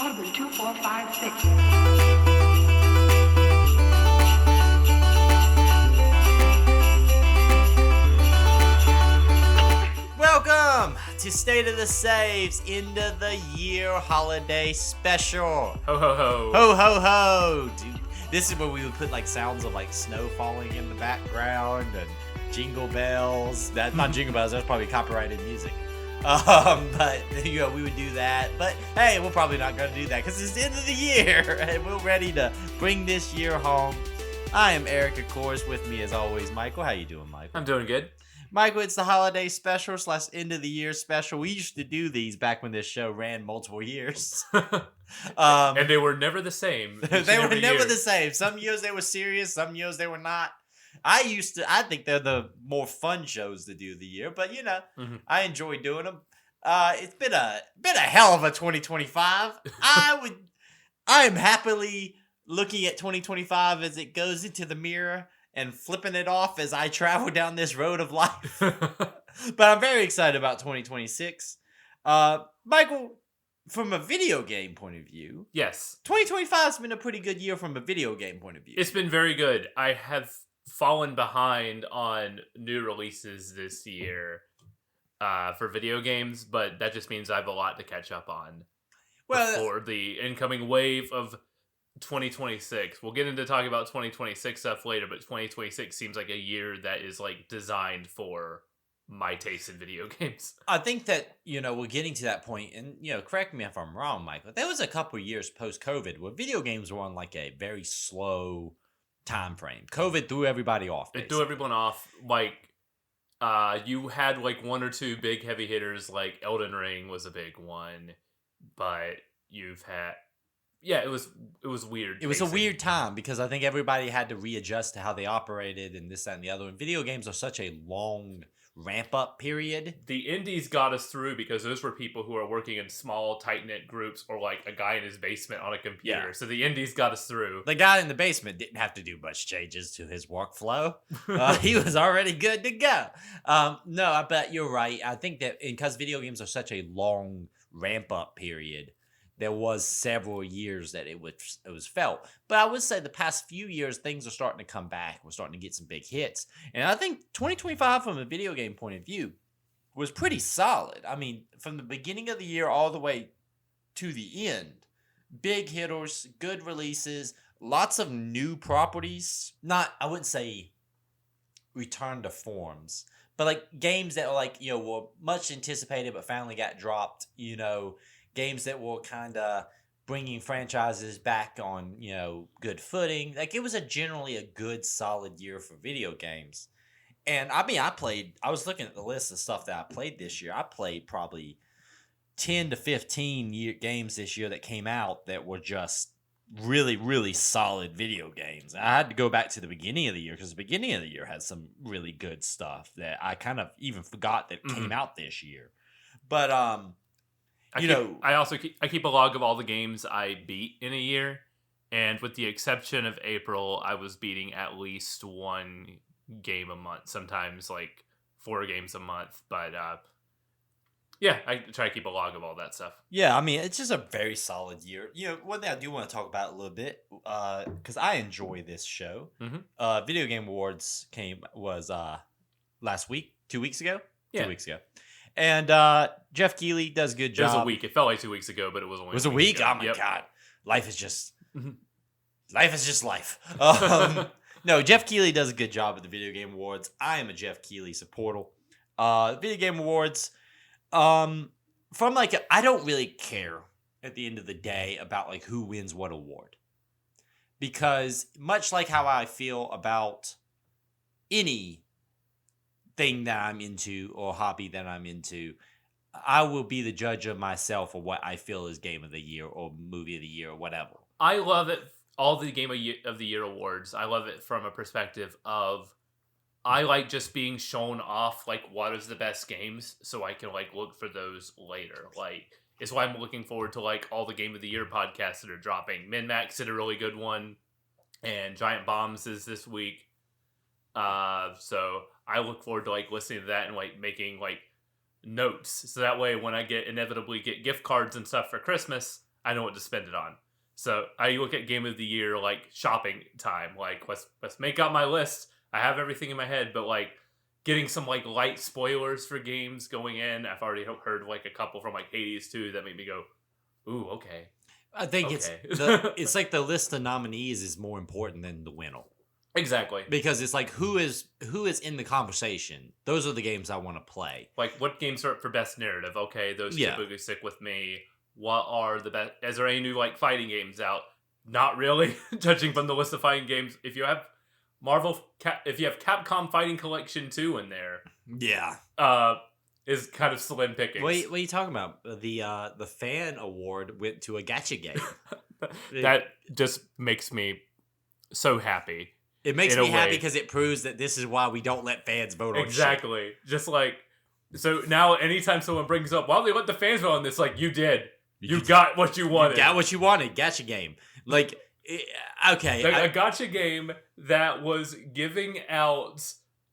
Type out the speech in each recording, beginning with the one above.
Audible 2456. Welcome to State of the Saves End of the Year Holiday Special. Ho ho ho. Ho ho ho. Dude, this is where we would put like sounds of like snow falling in the background and jingle bells. That not jingle bells, that's probably copyrighted music. But you know, we would do that. But hey, we're probably not gonna do that because it's the end of the year and we're ready to bring this year home. I am Eric, of course. With me as always, Michael. How you doing, Michael? I'm doing good. Michael, it's the holiday special / end of the year special. We used to do these back when this show ran multiple years. And they were never the same. They were never the same. Some years they were serious, some years they were not. I think they're the more fun shows to do the year, but you know, I enjoy doing them. It's been a hell of a 2025. I am happily looking at 2025 as it goes into the mirror and flipping it off as I travel down this road of life. But I'm very excited about 2026. Michael, from a video game point of view, Yes. 2025 has been a pretty good year from a video game point of view. It's been very good. I have fallen behind on new releases this year for video games, but that just means I have a lot to catch up on before the incoming wave of 2026. We'll get into talking about 2026 stuff later, but 2026 seems like a year that is like designed for my taste in video games. I think that, you know, we're getting to that point, and, you know, correct me if I'm wrong, Michael. There was a couple years post-COVID where video games were on like a very slow time frame. COVID threw everybody off. It threw everyone off. Like, you had like one or two big heavy hitters, like Elden Ring was a big one, but you've had... Yeah, it was weird. It was a weird time because I think everybody had to readjust to how they operated and this, that, and the other. And video games are such a long ramp-up period. The indies got us through because those were people who are working in small, tight-knit groups or like a guy in his basement on a computer. Yeah. So the indies got us through. The guy in the basement didn't have to do much changes to his workflow. He was already good to go. No, I bet you're right. I think that because video games are such a long ramp-up period, there was several years that it was felt. But I would say the past few years, things are starting to come back. We're starting to get some big hits. And I think 2025 from a video game point of view was pretty solid. I mean, from the beginning of the year all the way to the end, big hitters, good releases, lots of new properties. I wouldn't say return to forms, but like games that were like, you know, were much anticipated but finally got dropped, you know, games that were kind of bringing franchises back on, you know, good footing. Like, it was generally a good, solid year for video games. And, I mean, I was looking at the list of stuff that I played this year. I played probably 10 to 15 games this year that came out that were just really, really solid video games. I had to go back to the beginning of the year because the beginning of the year had some really good stuff that I kind of even forgot that came out this year. But, I keep a log of all the games I beat in a year, and with the exception of April, I was beating at least one game a month, sometimes like 4 games a month. But yeah, I try to keep a log of all that stuff. Yeah, I mean, it's just a very solid year. You know, one thing I do want to talk about a little bit, because I enjoy this show. Video Game Awards was last week, 2 weeks ago? Yeah. 2 weeks ago. And Jeff Keighley does a good job. It was a week. It felt like 2 weeks ago, but it was only a week. Ago. Oh my God. Life is just life. No, Jeff Keighley does a good job at the Video Game Awards. I am a Jeff Keighley supporter. Video Game Awards, I don't really care at the end of the day about like who wins what award. Because much like how I feel about any thing that I'm into or hobby that I'm into, I will be the judge of myself or what I feel is game of the year or movie of the year or whatever. I love it. All the game of the year awards. I love it from a perspective of I like just being shown off like what is the best games so I can like look for those later. Like it's why I'm looking forward to like all the game of the year podcasts that are dropping. MinMax did a really good one, and Giant Bombs is this week. So I look forward to like listening to that and like making like notes. So that way when I inevitably get gift cards and stuff for Christmas, I know what to spend it on. So I look at Game of the Year like shopping time. Like, let's make out my list. I have everything in my head, but like getting some like light spoilers for games going in. I've already heard like a couple from like Hades 2 that made me go, ooh, okay. I think it's like the list of nominees is more important than the winner. Exactly. Because it's like who is in the conversation. Those are the games I want to play. Like what games are up for best narrative? Okay, those typically stick with me. What are the best? Is there any new like fighting games out? Not really, judging from the list of fighting games. If you have if you have Capcom Fighting Collection 2 in there, is kind of slim pickings. What are you talking about? The fan award went to a gacha game. That just makes me so happy. It makes me happy because it proves that this is why we don't let fans vote on shit. Exactly. Just like, so now anytime someone brings up, why don't they let the fans vote on this? Like, you did. You got what you wanted. You got what you wanted. Gacha game. Like, okay. A gacha game that was giving out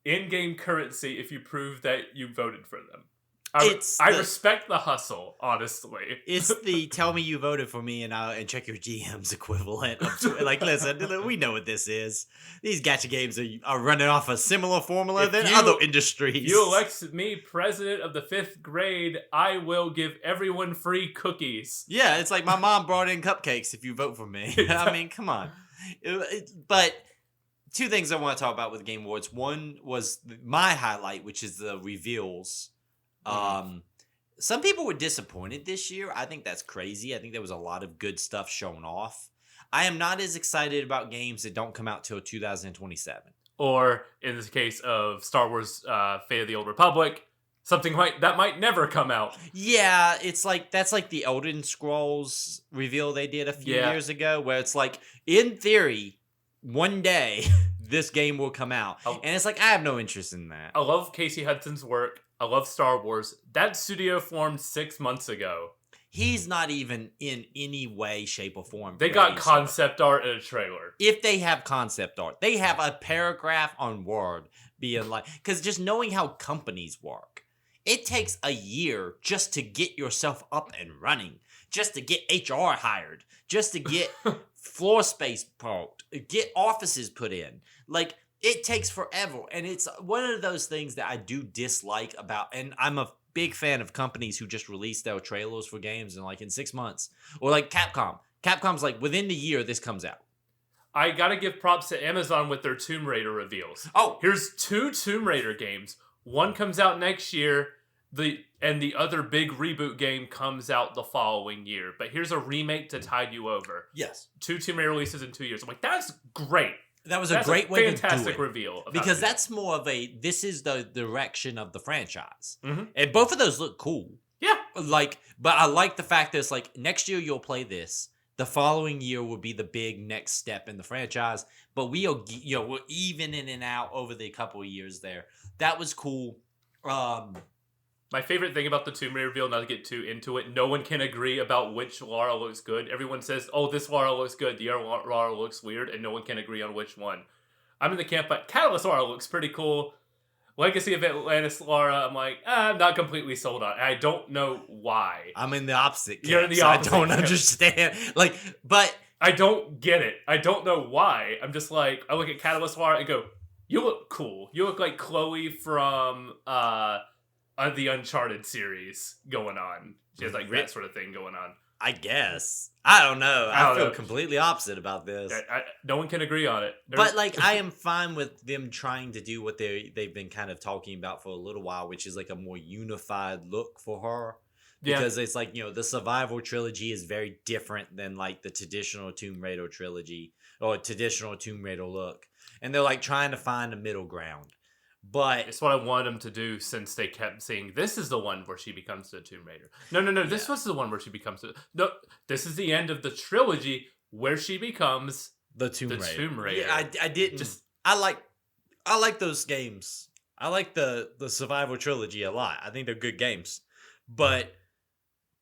in-game currency if you prove that you voted for them. I respect the hustle, honestly. It's the tell me you voted for me and check your GM's equivalent. Like, listen, we know what this is. These gacha games are running off a similar formula than other industries. You elect me president of the 5th grade, I will give everyone free cookies. Yeah, it's like my mom brought in cupcakes if you vote for me. I mean, come on. But two things I want to talk about with Game Awards. One was my highlight, which is the reveals. Some people were disappointed this year. I think that's crazy. I think there was a lot of good stuff shown off. I am not as excited about games that don't come out till 2027. Or in this case of Star Wars Fate of the Old Republic, something that might never come out. Yeah, it's like that's like the Elden Scrolls reveal they did a few years ago, where it's like, in theory, one day this game will come out. And it's like, I have no interest in that. I love Casey Hudson's work. I love Star Wars. That studio formed 6 months ago. He's not even in any way, shape, or form. They got concept art and a trailer. If they have concept art, they have a paragraph on Word being like, because just knowing how companies work, it takes a year just to get yourself up and running, just to get HR hired, just to get floor space parked, get offices put in. Like, it takes forever, and it's one of those things that I do dislike about, and I'm a big fan of companies who just release their trailers for games in 6 months. Or like Capcom. Capcom's like, within the year, this comes out. I gotta give props to Amazon with their Tomb Raider reveals. Oh! Here's 2 Tomb Raider games. One comes out next year, and the other big reboot game comes out the following year. But here's a remake to tide you over. Yes. 2 Tomb Raider releases in 2 years. I'm like, that's great. That was a great way to do it. Fantastic reveal. Because that's more of this is the direction of the franchise. Mm-hmm. And both of those look cool. Yeah. But I like the fact that it's like, next year you'll play this. The following year will be the big next step in the franchise. But we're even in and out over the couple of years there. That was cool. My favorite thing about the Tomb Raider reveal, not to get too into it, no one can agree about which Lara looks good. Everyone says, oh, this Lara looks good, the other Lara looks weird, and no one can agree on which one. I'm in the camp, but Catalyst Lara looks pretty cool. Legacy of Atlantis Lara, I'm like, I'm not completely sold on it. I don't know why. I'm in the opposite camp. You're in the opposite I don't understand. But I don't get it. I don't know why. I'm just like, I look at Catalyst Lara and go, you look cool. You look like Chloe from the Uncharted series going on. She has like that sort of thing going on. I guess. I don't know. I feel completely opposite about this. No one can agree on it. But I am fine with them trying to do what they've been kind of talking about for a little while, which is like a more unified look for her. Because it's like, the Survival trilogy is very different than like the traditional Tomb Raider trilogy or traditional Tomb Raider look. And they're like trying to find a middle ground. But it's what I wanted them to do, since they kept saying this is the one where she becomes the Tomb Raider. No. This was the one where she becomes no. This is the end of the trilogy where she becomes the Tomb Raider. Yeah, I didn't. I like those games. I like the Survival trilogy a lot. I think they're good games. But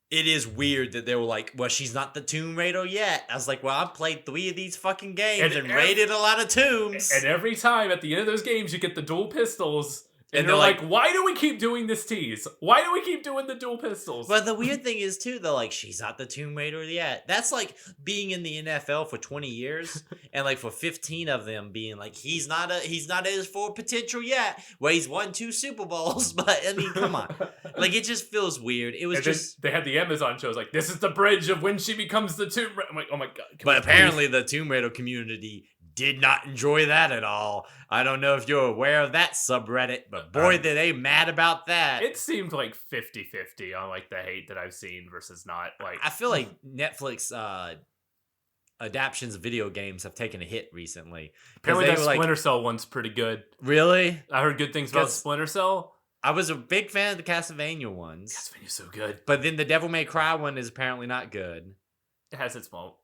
it is weird that they were like, well, she's not the Tomb Raider yet. I was like, well, I've played 3 of these fucking games and raided a lot of tombs. And every time at the end of those games, you get the dual pistols, And they're like, why do we keep doing this tease? Why do we keep doing the dual pistols? But the weird thing is too, though, like she's not the Tomb Raider yet. That's like being in the NFL for 20 years, and like for 15 of them being like he's not at his full potential yet. Well, he's won 2 Super Bowls, but I mean, come on, like it just feels weird. It was just they had the Amazon shows like this is the bridge of when she becomes the Tomb Raider. I'm like, oh my god! But apparently, the Tomb Raider community did not enjoy that at all. I don't know if you're aware of that subreddit, but boy, did they mad about that. It seemed like 50-50 on like the hate that I've seen versus not. Like I feel like Netflix adaptions of video games have taken a hit recently. Apparently that Splinter Cell one's pretty good. Really? I heard good things about Splinter Cell. I was a big fan of the Castlevania ones. Castlevania's so good. But then the Devil May Cry one is apparently not good. It has its moment.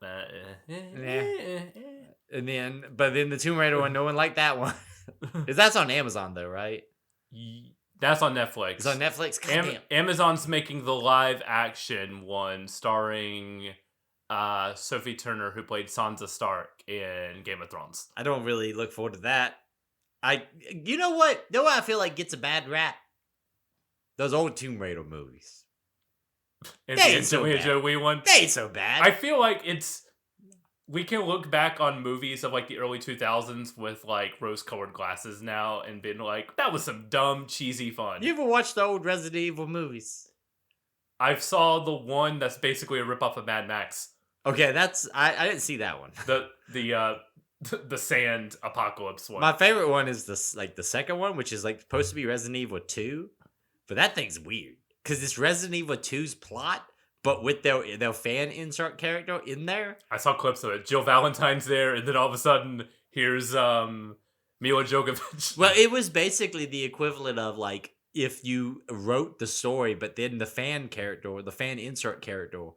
But then the Tomb Raider one, no one liked that one. That's on Amazon though, right? That's on Netflix. It's on Netflix. Amazon's making the live action one starring Sophie Turner, who played Sansa Stark in Game of Thrones. I don't really look forward to that. You know what? You know what I feel like gets a bad rap? Those old Tomb Raider movies. They ain't so bad. Joey one. They ain't so bad. I feel like we can look back on movies of like the early 2000s with like rose-colored glasses now and been like, that was some dumb, cheesy fun. You ever watched the old Resident Evil movies? I saw the one that's basically a ripoff of Mad Max. Okay, I didn't see that one. The sand apocalypse one. My favorite one is the second one, which is like supposed to be Resident Evil 2, but that thing's weird because it's Resident Evil 2's plot, but with their fan insert character in there. I saw clips of it. Jill Valentine's there, and then all of a sudden, here's Mila Jovovich. Well, it was basically the equivalent of like if you wrote the story, but then the fan character or the fan insert character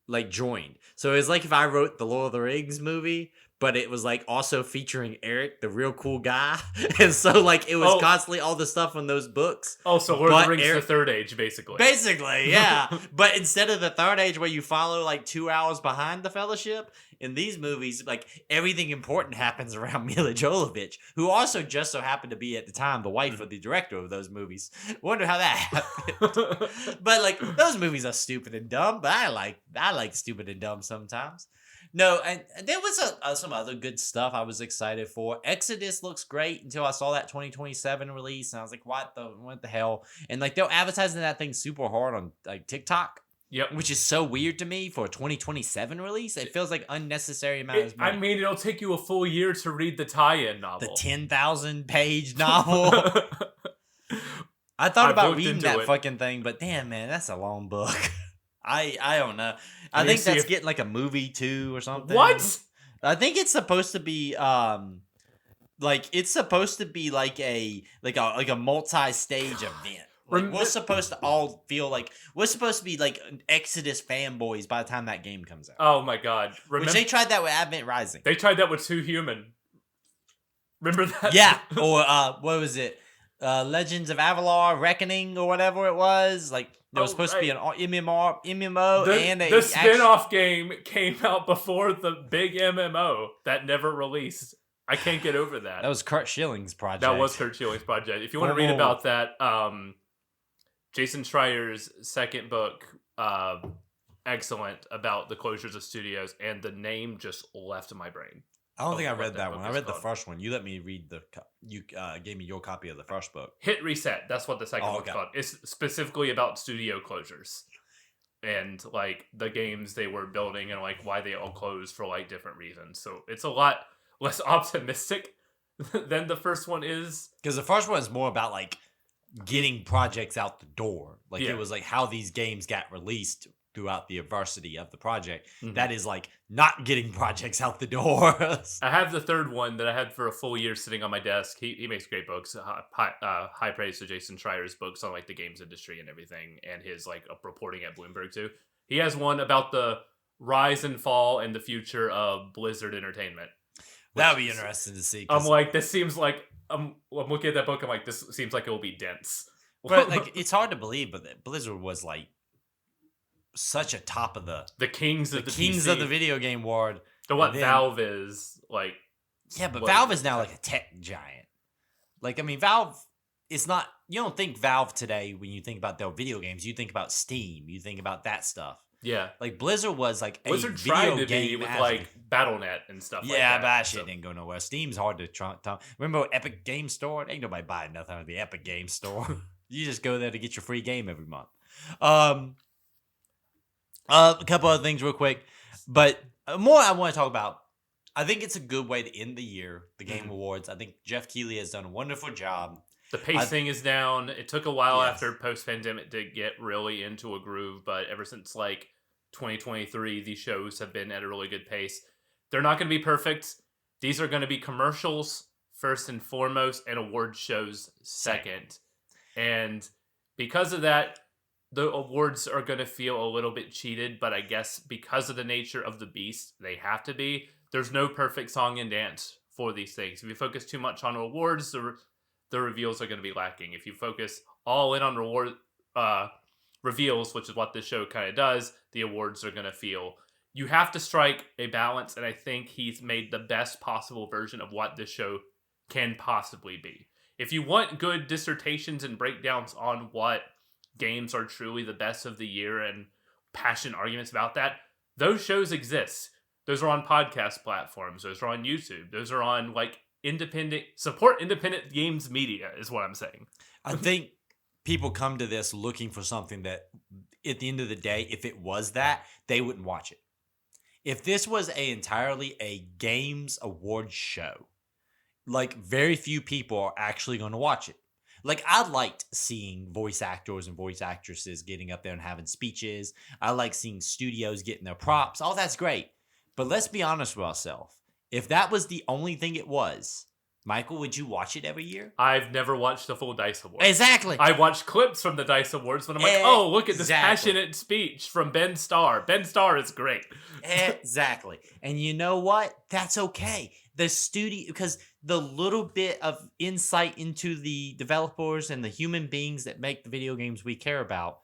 like joined. So it's like if I wrote the Lord of the Rings movie, but it was like also featuring Eric, the real cool guy. And so like it was constantly all the stuff in those books. Oh, so Lord of the Rings the Third Age, basically. Basically, yeah. But instead of the Third Age where you follow like 2 hours behind the Fellowship, in these movies, like everything important happens around Mila Jovovich, who also just so happened to be at the time the wife of the director of those movies. Wonder how that happened. But like those movies are stupid and dumb, but I like stupid and dumb sometimes. No, and there was some other good stuff I was excited for. Exodus looks great until I saw that 2027 release, and I was like, what the hell? And like they're advertising that thing super hard on like TikTok. Yep. Which is so weird to me for a 2027 release. It feels like unnecessary amount of money. I mean, it'll take you a full year to read the tie-in novel. The 10,000 page novel. I thought about reading that fucking thing, but damn, man, that's a long book. I don't know. I think that's getting like a movie too or something. What? I think it's supposed to be like a multi-stage event. Like, we're supposed to all feel like we're supposed to be like Exodus fanboys by the time that game comes out. Oh my god! Which they tried that with Advent Rising. They tried that with Too Human. Remember that? Yeah. Or what was it? Legends of Avalar Reckoning or whatever it was. Like there was supposed to be an MMO and the spin-off game came out before the big MMO that never released. I can't get over that. That was Kurt Schilling's project. That was Kurt Schilling's project. If you want to read about that, Jason Schreier's second book, excellent about the closures of studios, and the name just left my brain. I don't think I read that one. I read the first one. You let me read you gave me your copy of the first book. Hit Reset. That's what the second book's called. It's specifically about studio closures and like the games they were building and like why they all closed for like different reasons. So it's a lot less optimistic than the first one is. Because the first one is more about like getting projects out the door. Like it was like how these games got released throughout the adversity of the project. Mm-hmm. That is like not getting projects out the door. I have the third one that I had for a full year sitting on my desk. He makes great books. High praise to Jason Schreier's books on like the games industry and everything, and his like reporting at Bloomberg too. He has one about the rise and fall and the future of Blizzard Entertainment. That would be interesting to see. I'm like, this seems like I'm looking at that book. I'm like, this seems like it will be dense. But like, it's hard to believe, but Blizzard was like such a top of the kings of the video game world. To what Valve is like. Yeah, but Valve is now like a tech giant. Like, I mean, Valve it's not, you don't think Valve today when you think about their video games. You think about Steam. You think about that stuff. Yeah. Like Blizzard was like Blizzard a tried video to be game with athlete. like BattleNet and stuff like that. Yeah, but that shit didn't go nowhere. Steam's hard to remember Epic Game Store? Ain't nobody buying nothing on the Epic Game Store. You just go there to get your free game every month. A couple other things real quick. But more I want to talk about. I think it's a good way to end the year, the Game Awards. I think Jeff Keighley has done a wonderful job. The pacing is down. It took a while Yes. after post-pandemic to get really into a groove, but ever since like 2023, these shows have been at a really good pace. They're not going to be perfect. These are going to be commercials first and foremost, and award shows second. And because of that, the awards are going to feel a little bit cheated, but I guess because of the nature of the beast, they have to be. There's no perfect song and dance for these things. If you focus too much on awards, the reveals are going to be lacking. If you focus all in on reveals, which is what this show kind of does, the awards are going to feel. You have to strike a balance, and I think he's made the best possible version of what this show can possibly be. If you want good dissertations and breakdowns on what games are truly the best of the year and passionate arguments about that, those shows exist. Those are on podcast platforms. Those are on YouTube. Those are on like independent games media is what I'm saying. I think people come to this looking for something that at the end of the day, if it was that, they wouldn't watch it. If this was entirely a games award show, like very few people are actually going to watch it. Like I liked seeing voice actors and voice actresses getting up there and having speeches. I like seeing studios getting their props. All that's great. But let's be honest with ourselves. If that was the only thing it was, Michael, would you watch it every year? I've never watched the full DICE Awards. Exactly. I watched clips from the DICE Awards when I'm like, oh, look at this passionate speech from Ben Starr. Ben Starr is great. Exactly. And you know what? That's okay. The studio, because the little bit of insight into the developers and the human beings that make the video games we care about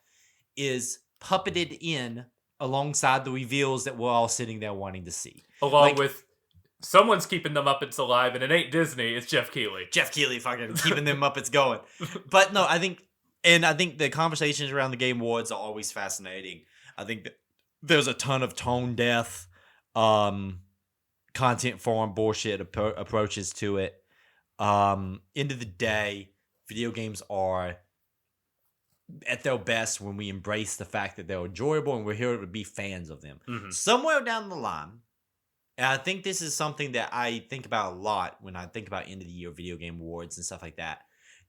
is puppeted in alongside the reveals that we're all sitting there wanting to see. Along with someone's keeping the Muppets alive, and it ain't Disney, it's Jeff Keighley. Jeff Keighley fucking keeping them Muppets going. But no, I think the conversations around the Game Awards are always fascinating. I think that there's a ton of tone deaf, content farm bullshit approaches to it. End of the day, video games are at their best when we embrace the fact that they're enjoyable and we're here to be fans of them. Mm-hmm. Somewhere down the line, and I think this is something that I think about a lot when I think about end of the year video game awards and stuff like that.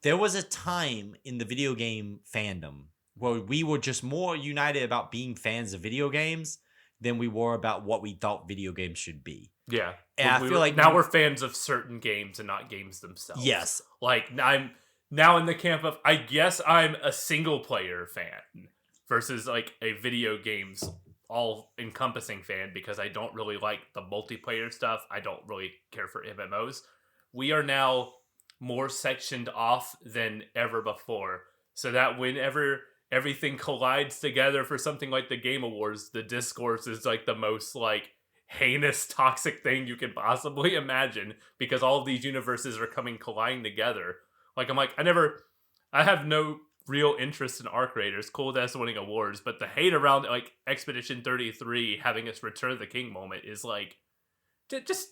There was a time in the video game fandom where we were just more united about being fans of video games than we were about what we thought video games should be. Yeah. And I feel like now we're fans of certain games and not games themselves. Yes. Like I'm now in the camp of, I guess I'm a single player fan versus like a video games all encompassing fan because I don't really like the multiplayer stuff. I don't really care for MMOs. We are now more sectioned off than ever before. So that whenever everything collides together for something like the Game Awards, the discourse is like the most like heinous, toxic thing you can possibly imagine because all of these universes are colliding together. Like, I'm like, I have no real interest in Arc Raiders. Cool that's winning awards, but the hate around, like, Expedition 33 having its Return of the King moment is like, just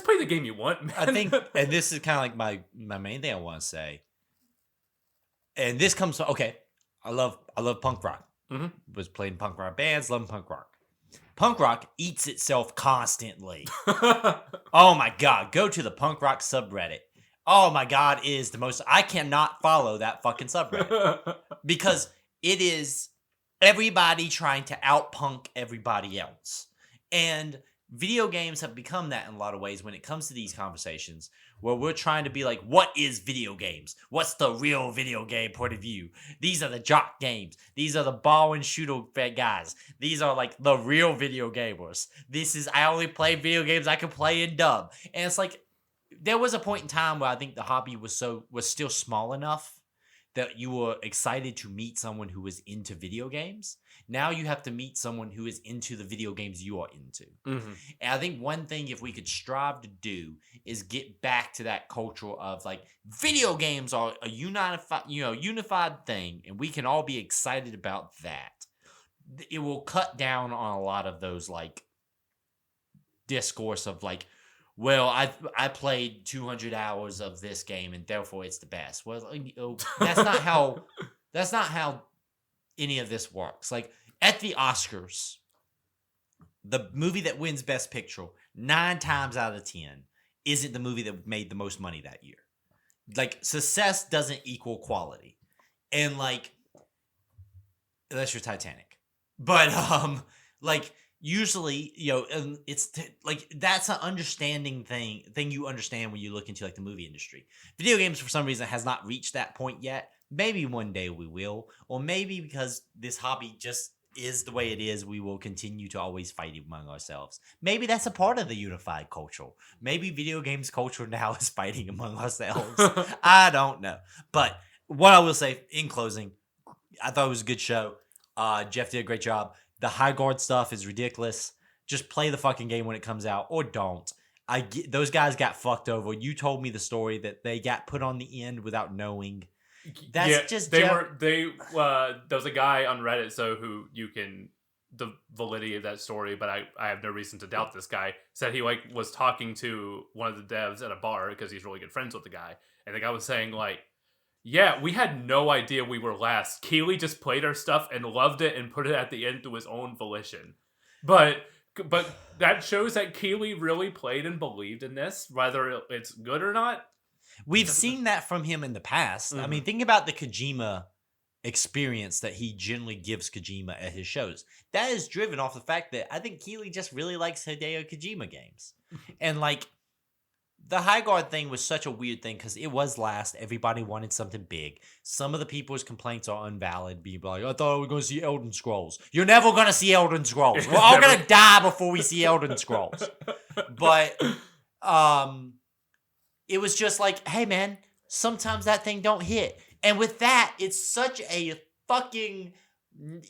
play the game you want, man. I think, and this is kind of like my main thing I want to say, and this comes from, okay, I love punk rock. Mm-hmm. Was playing punk rock bands, loving punk rock. Punk rock eats itself constantly. Oh my God, go to the punk rock subreddit. Oh my God, it is the most... I cannot follow that fucking subreddit. Because it is everybody trying to out-punk everybody else. And video games have become that in a lot of ways when it comes to these conversations, where we're trying to be like, what is video games? What's the real video game point of view? These are the jock games. These are the ball and shooter guys. These are like the real video gamers. I only play video games I can play in dub. And it's like, there was a point in time where I think the hobby was still small enough that you were excited to meet someone who was into video games. Now you have to meet someone who is into the video games you are into. Mm-hmm. And I think one thing, if we could strive to do, is get back to that culture of like video games are a unified thing, and we can all be excited about that. It will cut down on a lot of those like discourse of like, well, I played 200 hours of this game and therefore it's the best. Well, that's not how any of this works. Like at the Oscars, the movie that wins Best Picture 9 times out of 10 isn't the movie that made the most money that year. Like success doesn't equal quality, and like unless you're Titanic, but like. Usually, it's like that's an understanding thing you understand when you look into like the movie industry. Video games, for some reason, has not reached that point yet. Maybe one day we will, or maybe because this hobby just is the way it is, we will continue to always fight among ourselves. Maybe that's a part of the unified culture. Maybe video games culture now is fighting among ourselves. I don't know. But what I will say in closing, I thought it was a good show. Jeff did a great job. The high guard stuff is ridiculous. Just play the fucking game when it comes out, or don't. Those guys got fucked over. You told me the story that they got put on the end without knowing. That's just there was a guy on Reddit who you can the validity of that story, but I have no reason to doubt this guy. Said he like was talking to one of the devs at a bar because he's really good friends with the guy, and the guy was saying like, yeah, we had no idea we were last. Keeley just played our stuff and loved it and put it at the end to his own volition. But that shows that Keeley really played and believed in this, whether it's good or not. We've seen that from him in the past. Mm-hmm. I mean, think about the Kojima experience that he generally gives Kojima at his shows. That is driven off the fact that I think Keeley just really likes Hideo Kojima games. And like, the high guard thing was such a weird thing because it was last. Everybody wanted something big. Some of the people's complaints are invalid. People like, I thought we were going to see Elden Scrolls. You're never going to see Elden Scrolls. We're all going to die before we see Elden Scrolls. But it was just like, hey, man, sometimes that thing don't hit. And with that, it's such a fucking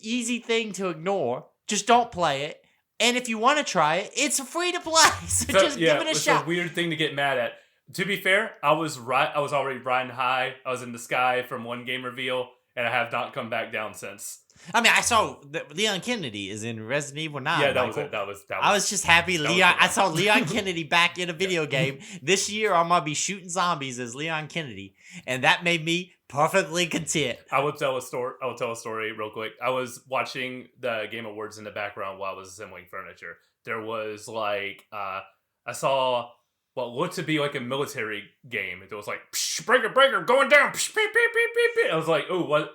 easy thing to ignore. Just don't play it. And if you want to try it, it's free to play. So just give it a shot. It's a weird thing to get mad at. To be fair, I was already riding high. I was in the sky from one game reveal, and I have not come back down since. I mean, I saw that Leon Kennedy is in Resident Evil 9. Yeah, that was it. I was just happy I saw Leon Kennedy back in a video game. This year, I'm going to be shooting zombies as Leon Kennedy, and that made me perfectly content. I will tell a story real quick. I was watching the Game Awards in the background while I was assembling furniture. There was like, I saw what looked to be like a military game. It was like, breaker, going down. I was like, oh, what?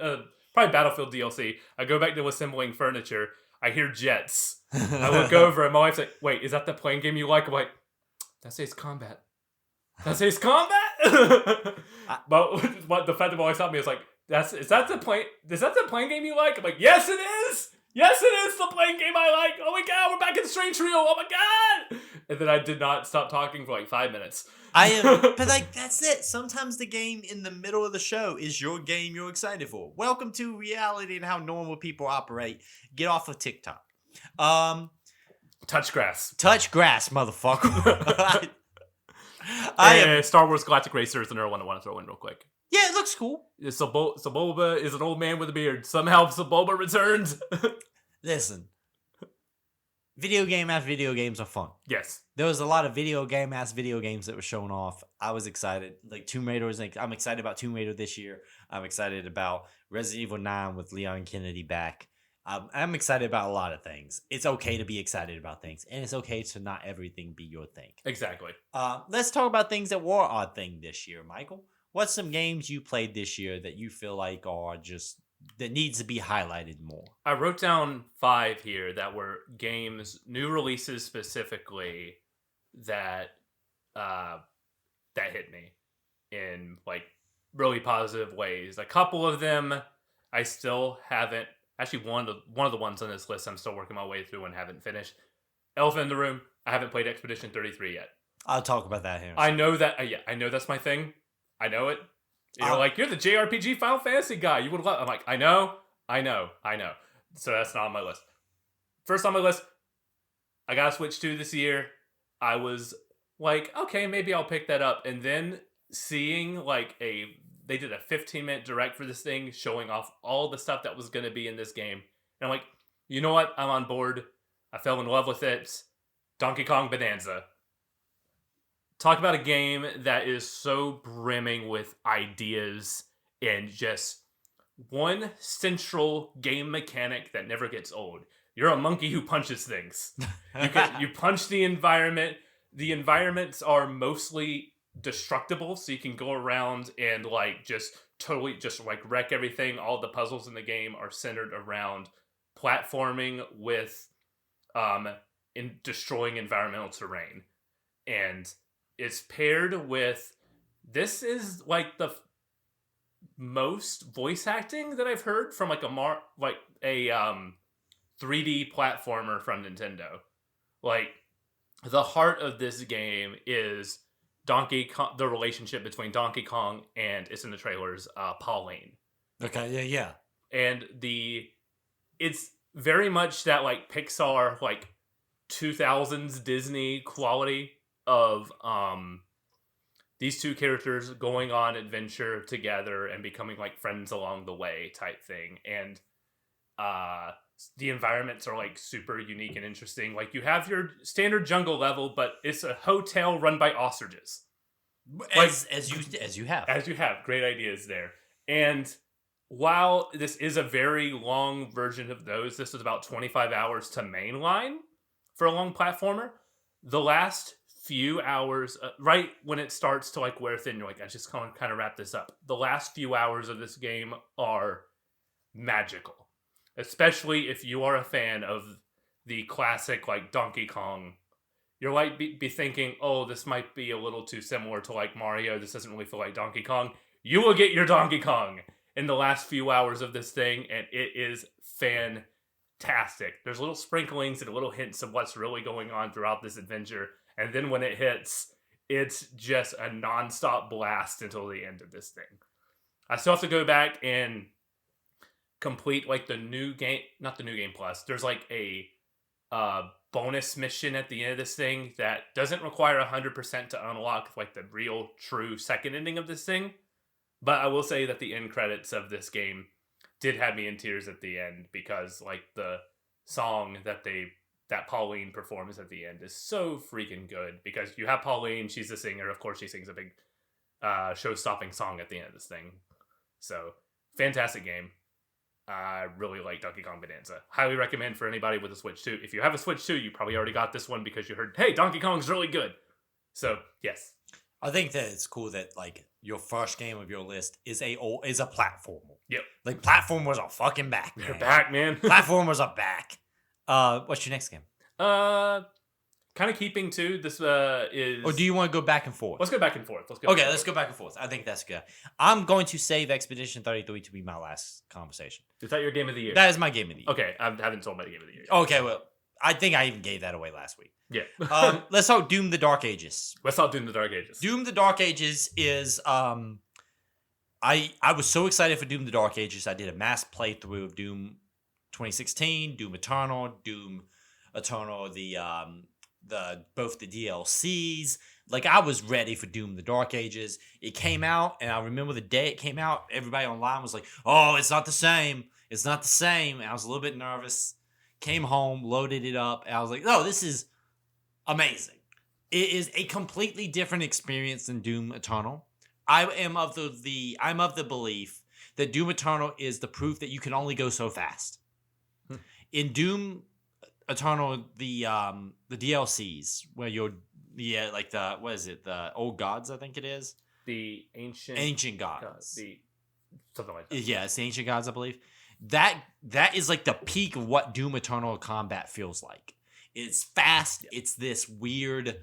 Probably Battlefield DLC. I go back to assembling furniture. I hear jets. I look over and my wife's like, wait, is that the plane game you like? I'm like, that says combat. But what the fact that my wife stopped me is like, is that the plane game you like? I'm like, yes it is! Yes, it is the plane game I like! Oh my god, we're back in the Strange Trio! Oh my god! And then I did not stop talking for like 5 minutes. But like, that's it. Sometimes the game in the middle of the show is your game you're excited for. Welcome to reality and how normal people operate. Get off of TikTok. Touch grass. Touch grass, motherfucker. Star Wars Galactic Racer is another one I want to throw in real quick. Yeah, it looks cool. Sebulba is an old man with a beard. Somehow Sebulba returns. Listen. Video games are fun. Yes. There was a lot of video games that were shown off. I was excited. Like Tomb Raider I'm excited about Tomb Raider this year. I'm excited about Resident Evil 9 with Leon Kennedy back. I'm excited about a lot of things. It's okay to be excited about things, and it's okay to not everything be your thing. Exactly. Let's talk about things that were our thing this year, Michael. What's some games you played this year that you feel like are just that needs to be highlighted more? I wrote down 5 here that were games, new releases specifically that hit me in like really positive ways. A couple of them I still haven't. Actually, one of the ones on this list I'm still working my way through and haven't finished. Elephant in the Room. I haven't played Expedition 33 yet. I'll talk about that here. I know that. I know that's my thing. I know it. You're like, you're the JRPG Final Fantasy guy. You would love. I'm like, I know. So that's not on my list. First on my list, I got a Switch 2 this year. I was like, okay, maybe I'll pick that up. And then seeing like they did a 15-minute direct for this thing, showing off all the stuff that was going to be in this game. And I'm like, you know what? I'm on board. I fell in love with it. Donkey Kong Bonanza. Talk about a game that is so brimming with ideas and just one central game mechanic that never gets old. You're a monkey who punches things. You punch the environment. The environments are mostly destructible, so you can go around and like just totally just like wreck everything. All the puzzles in the game are centered around platforming with in destroying environmental terrain. And it's paired with, this is like the most voice acting that I've heard from like a 3D platformer from Nintendo. Like, the heart of this game is Donkey Kong, the relationship between Donkey Kong and, it's in the trailers, Pauline. Okay, yeah. And it's very much that like Pixar, like 2000s Disney quality of these two characters going on adventure together and becoming like friends along the way type thing. And the environments are like super unique and interesting. Like, you have your standard jungle level, but it's a hotel run by ostriches. As you have Great ideas there. And while this is a very long version of those, this was about 25 hours to mainline for a long platformer. The last few hours, right when it starts to like wear thin, you're like, I just kind of wrap this up. The last few hours of this game are magical. Especially if you are a fan of the classic like Donkey Kong. You're like be thinking, oh, this might be a little too similar to like Mario. This doesn't really feel like Donkey Kong. You will get your Donkey Kong in the last few hours of this thing, and it is fantastic. There's little sprinklings and little hints of what's really going on throughout this adventure. And then when it hits, it's just a nonstop blast until the end of this thing. I still have to go back and complete like the new game, not the new game plus. There's like a bonus mission at the end of this thing that doesn't require 100% to unlock like the real true second ending of this thing. But I will say that the end credits of this game did have me in tears at the end, because like the song that Pauline performs at the end is so freaking good, because you have Pauline, she's the singer, of course she sings a big show-stopping song at the end of this thing. So, fantastic game. I really like Donkey Kong Bonanza. Highly recommend for anybody with a Switch 2. If you have a Switch 2, you probably already got this one because you heard, hey, Donkey Kong's really good. So, yes. I think that it's cool that like your first game of your list is a platformer. Yep. Like, platformers are fucking back, man. They're back, man. Platformers are back. What's your next game? Kind of keeping to this is. Or do you want to go back and forth? Let's go back and forth. Let's go back and forth. I think that's good. I'm going to save Expedition 33 to be my last conversation. Is that your game of the year? That is my game of the year. Okay, I haven't told my game of the year. Okay, well, I think I even gave that away last week. Yeah. Let's talk Doom the Dark Ages. Let's talk Doom the Dark Ages. Doom the Dark Ages is I was so excited for Doom the Dark Ages. I did a mass playthrough of Doom 2016, Doom Eternal, both the DLCs. Like, I was ready for Doom the Dark Ages. It came out, and I remember the day it came out, everybody online was like, oh, it's not the same. It's not the same. And I was a little bit nervous. Came home, loaded it up, and I was like, oh, this is amazing. It is a completely different experience than Doom Eternal. I'm of the belief that Doom Eternal is the proof that you can only go so fast. In Doom Eternal, the DLCs where the old gods, I think it is, the ancient gods, something like that. Yeah, it's the ancient gods, I believe. That is like the peak of what Doom Eternal combat feels like. It's fast. Yeah. It's this weird,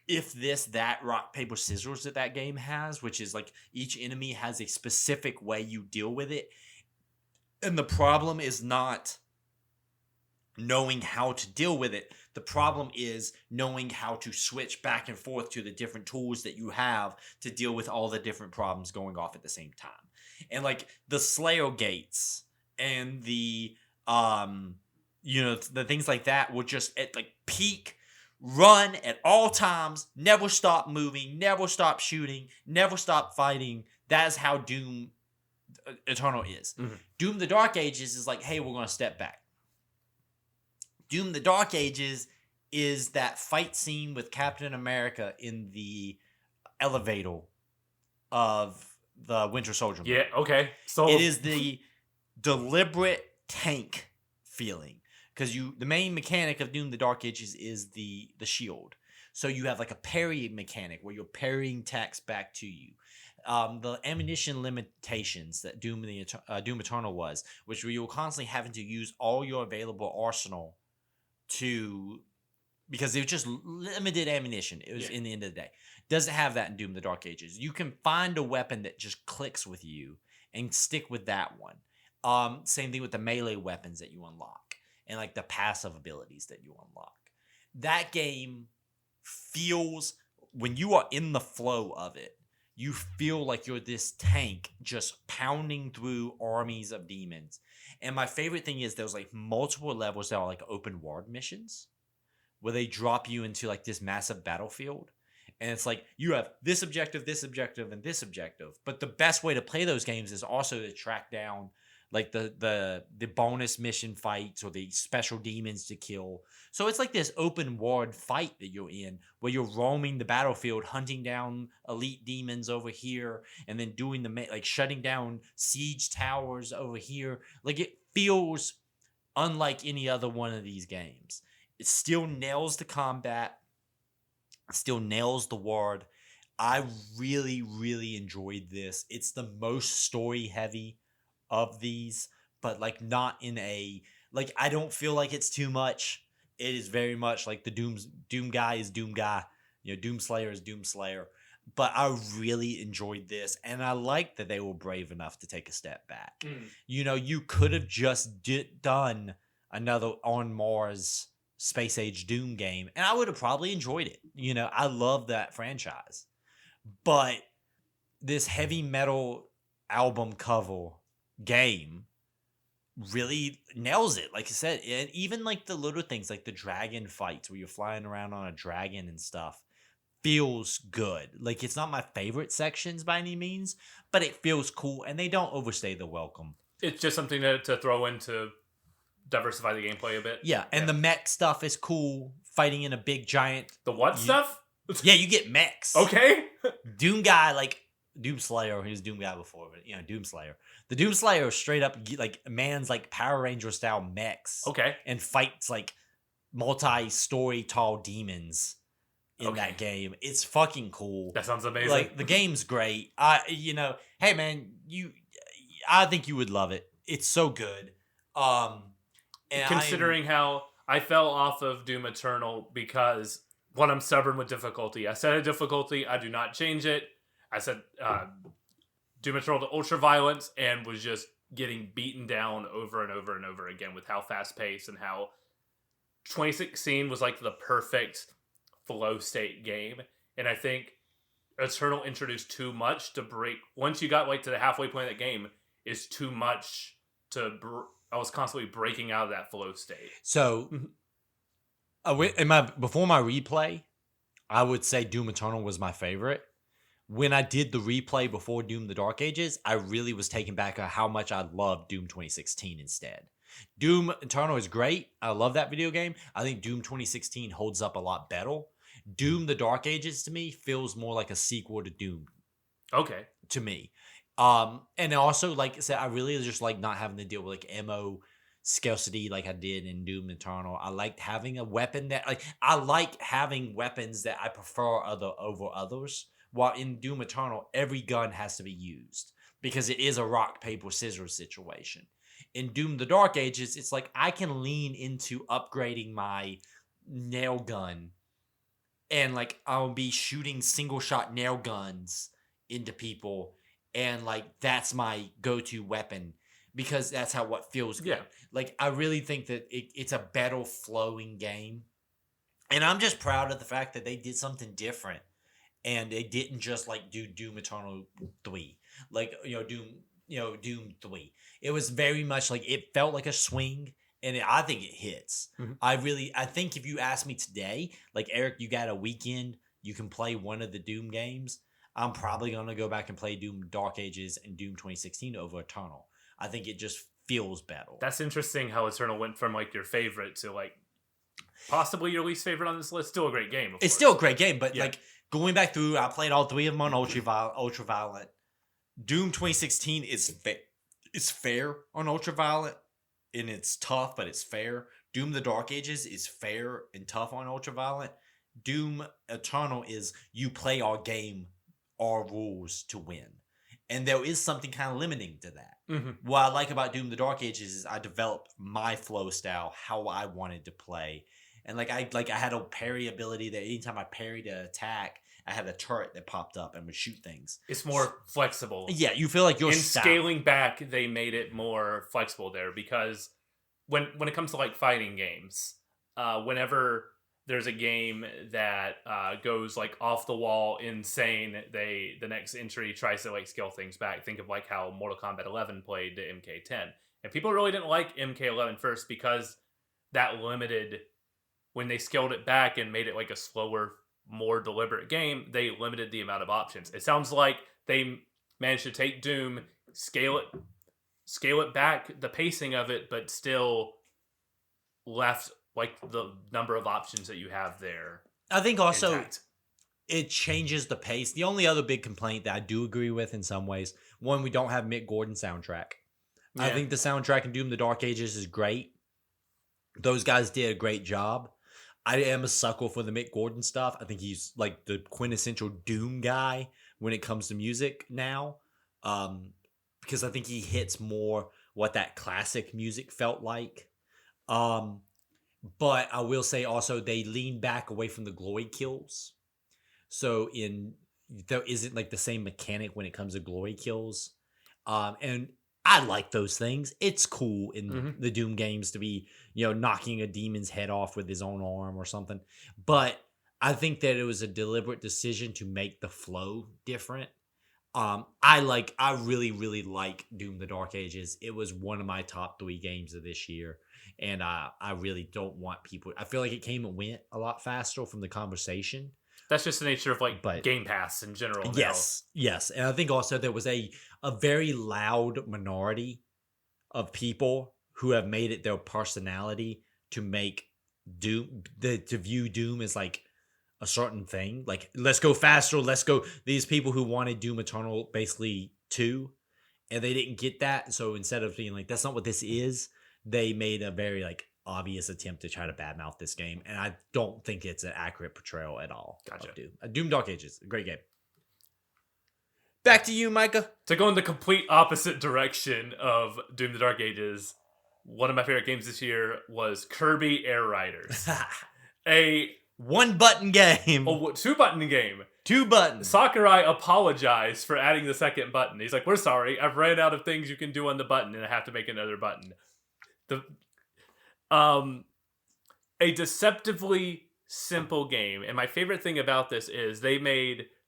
if this, that, rock, paper, scissors that game has, which is like each enemy has a specific way you deal with it. And the problem is not knowing how to deal with it. The problem is knowing how to switch back and forth to the different tools that you have to deal with all the different problems going off at the same time. And like the Slayer gates and the the things like that will just at like peak run at all times, never stop moving, never stop shooting, never stop fighting. That is how Doom Eternal is. Mm-hmm. Doom the Dark Ages is like, hey, we're going to step back. Doom the Dark Ages is that fight scene with Captain America in the elevator of the Winter Soldier movie. Yeah, okay. So it is the deliberate tank feeling. Because the main mechanic of Doom the Dark Ages is the shield. So you have like a parry mechanic where you're parrying attacks back to you. The ammunition limitations that Doom Eternal was, which you were constantly having to use all your available arsenal because it was just limited ammunition. It was in the end of the day. Doesn't have that in Doom the Dark Ages. You can find a weapon that just clicks with you and stick with that one. Same thing with the melee weapons that you unlock and like the passive abilities that you unlock. That game feels, when you are in the flow of it, you feel like you're this tank just pounding through armies of demons. And my favorite thing is there's like multiple levels that are like open world missions where they drop you into like this massive battlefield. And it's like you have this objective, and this objective. But the best way to play those games is also to track down like the bonus mission fights or the special demons to kill. So it's like this open world fight that you're in where you're roaming the battlefield, hunting down elite demons over here, and then doing like shutting down siege towers over here. Like it feels unlike any other one of these games. It still nails the combat, still nails the world. I really, really enjoyed this. It's the most story heavy of these, but like not in a like I don't feel like it's too much. It is very much like the Doom guy is Doom guy, Doom Slayer is Doom Slayer. But I really enjoyed this, and I like that they were brave enough to take a step back. You could have just done another On Mars Space Age Doom game, and I would have probably enjoyed it. I love that franchise, but this heavy metal album cover game really nails it, like I said. And even like the little things like the dragon fights where you're flying around on a dragon and stuff feels good. Like it's not my favorite sections by any means, but it feels cool, and they don't overstay the welcome. It's just something to throw in to diversify the gameplay a bit. Yeah, and the mech stuff is cool. Fighting in a big giant stuff? Yeah, you get mechs. Okay. Doom guy, like Doom Slayer, he was Doom guy before, but Doom Slayer. The Doom Slayer is straight up like man's like Power Ranger style mechs. Okay. And fights like multi-story tall demons in that game. It's fucking cool. That sounds amazing. Like the game's great. Hey man, I think you would love it. It's so good. And considering how I fell off of Doom Eternal because one, I'm stubborn with difficulty. I set a difficulty, I do not change it. I said Doom Eternal to ultra violence and was just getting beaten down over and over and over again with how fast paced and how 2016 was like the perfect flow state game. And I think Eternal introduced too much to break. Once you got like to the halfway point of the game, is too much to. I was constantly breaking out of that flow state. So, before my replay, I would say Doom Eternal was my favorite. When I did the replay before Doom the Dark Ages, I really was taken back on how much I loved Doom 2016 instead. Doom Eternal is great. I love that video game. I think Doom 2016 holds up a lot better. Doom the Dark Ages to me feels more like a sequel to Doom. Okay. To me. And also, like I said, I really just like not having to deal with like ammo scarcity like I did in Doom Eternal. I liked having a weapon I like having weapons that I prefer over others. While in Doom Eternal, every gun has to be used because it is a rock, paper, scissors situation. In Doom the Dark Ages, it's like I can lean into upgrading my nail gun, and like I'll be shooting single shot nail guns into people, and like that's my go-to weapon. because that's how what feels good. Yeah. Like, I really think that it's a better flowing game. And I'm just proud of the fact that they did something different. And they didn't just like do Doom Eternal 3. Like, Doom 3. It was very much like it felt like a swing, and I think it hits. Mhm. I think if you ask me today, like, Eric, you got a weekend, you can play one of the Doom games. I'm probably gonna go back and play Doom Dark Ages and Doom 2016 over Eternal. I think it just feels better. That's interesting how Eternal went from like your favorite to like possibly your least favorite on this list. Still a great game. It's still a great game, but Yeah. like going back through, I played all 3 of them on Ultraviolet. Doom 2016 is fair on Ultraviolet, and it's tough, but it's fair. Doom the Dark Ages is fair and tough on Ultraviolet. Doom Eternal is you play our game, our rules to win. And there is something kind of limiting to that. Mm-hmm. What I like about Doom the Dark Ages is I developed my flow style, how I wanted to play. And I had a parry ability that anytime I parried an attack, I had a turret that popped up and would shoot things. It's more flexible. Yeah, you feel like you're in scaling back, they made it more flexible there because when it comes to like fighting games, whenever there's a game that goes like off the wall insane, the next entry tries to like scale things back. Think of like how Mortal Kombat 11 played to MK10, and people really didn't like MK11 first because that limited when they scaled it back and made it like a slower, more deliberate game. They limited the amount of options. It sounds like they managed to take Doom, scale it back, the pacing of it, but still left like the number of options that you have there. I think also intact. It changes the pace. The only other big complaint that I do agree with in some ways, one, we don't have Mick Gordon soundtrack. Yeah. I think the soundtrack in Doom the Dark Ages is great. Those guys did a great job. I am a sucker for the Mick Gordon stuff. I think he's like the quintessential Doom guy when it comes to music now. Because I think he hits more what that classic music felt like. But I will say also they lean back away from the glory kills. So there isn't like the same mechanic when it comes to glory kills. And I like those things. It's cool in the Doom games to be, knocking a demon's head off with his own arm or something. But I think that it was a deliberate decision to make the flow different. I really, really like Doom the Dark Ages. It was one of my top 3 games of this year. And I really don't want people... I feel like it came and went a lot faster from the conversation. That's just the nature of Game Pass in general. Yes. And I think also there was a very loud minority of people who have made it their personality to make Doom... to view Doom as like a certain thing. Like, let's go faster, let's go... These people who wanted Doom Eternal basically 2, and they didn't get that. So instead of being like, that's not what this is, they made a very like obvious attempt to try to badmouth this game, and I don't think it's an accurate portrayal at all. Gotcha. Of Doom. Doom Dark Ages, a great game. Back to you, Micah. To go in the complete opposite direction of Doom the Dark Ages, one of my favorite games this year was Kirby Air Riders. A 1-button game. 2-button game. 2 buttons. Sakurai apologized for adding the second button. He's like, we're sorry, I've ran out of things you can do on the button and I have to make another button. A deceptively simple game. And my favorite thing about this is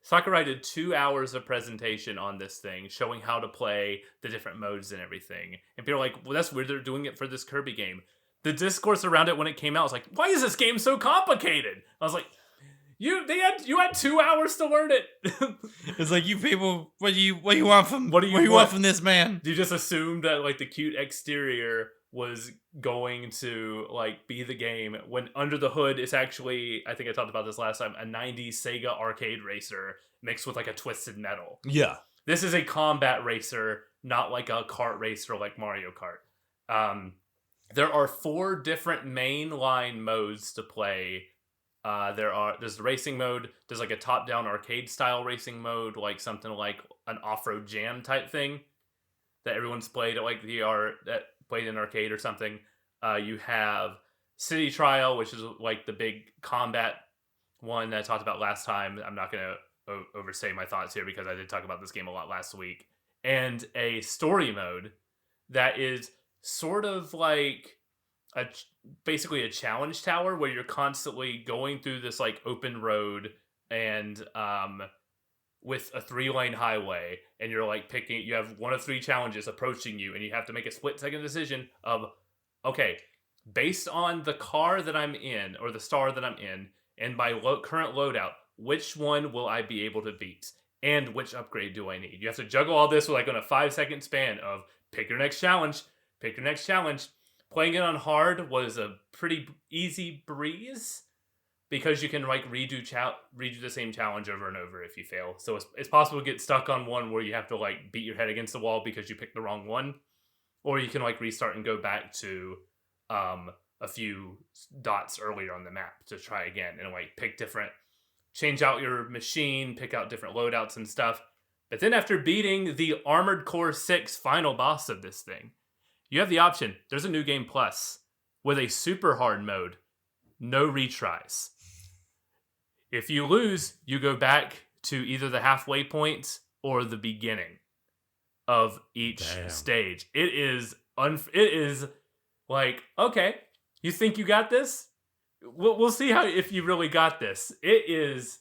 Sakurai did 2 hours of presentation on this thing, showing how to play the different modes and everything. And people are like, well, that's weird, they're doing it for this Kirby game. The discourse around it when it came out was like, why is this game so complicated? I was like, you had 2 hours to learn it. It's like, you people, what do you want from this man? Do you just assume that like the cute exterior was going to like be the game when under the hood it's actually, I think I talked about this last time, a 90s Sega arcade racer mixed with like a Twisted Metal. Yeah. This is a combat racer, not like a kart racer like Mario Kart. There are 4 different mainline modes to play. There's the racing mode. There's like a top-down arcade style racing mode, like something like an off-road jam type thing that everyone's played at like that played in arcade or something. You have City Trial, which is like the big combat one that I talked about last time. I'm not gonna oversay my thoughts here because I did talk about this game a lot last week. And a story mode that is sort of like basically a challenge tower where you're constantly going through this like open road and with a 3-lane highway, and you're like you have one of 3 challenges approaching you, and you have to make a split-second decision of, okay, based on the car that I'm in or the star that I'm in and my current loadout, which one will I be able to beat? And which upgrade do I need? You have to juggle all this like on a 5-second span of pick your next challenge, pick your next challenge. Playing it on hard was a pretty easy breeze because you can like redo the same challenge over and over if you fail. So it's possible to get stuck on one where you have to like beat your head against the wall because you picked the wrong one, or you can like restart and go back to a few dots earlier on the map to try again and like change out your machine, pick out different loadouts and stuff. But then after beating the Armored Core 6 final boss of this thing, you have the option. There's a new game plus with a super hard mode, no retries. If you lose, you go back to either the halfway point or the beginning of each stage. It is like, okay, you think you got this? We'll see if you really got this. It is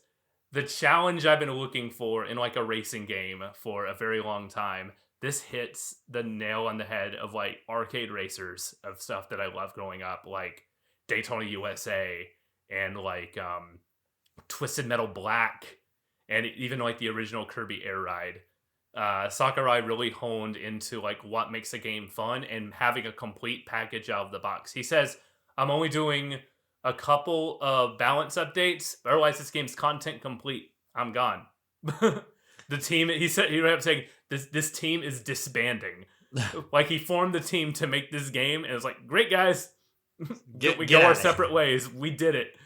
the challenge I've been looking for in like a racing game for a very long time. This hits the nail on the head of like arcade racers of stuff that I love growing up, like Daytona USA and like Twisted Metal Black, and even like the original Kirby Air Ride. Sakurai really honed into like what makes a game fun and having a complete package out of the box. He says, I'm only doing a couple of balance updates, but otherwise this game's content complete. I'm gone. The team, he ended up saying, this team is disbanding. Like he formed the team to make this game, and it was like, great guys, we go our separate ways. We did it.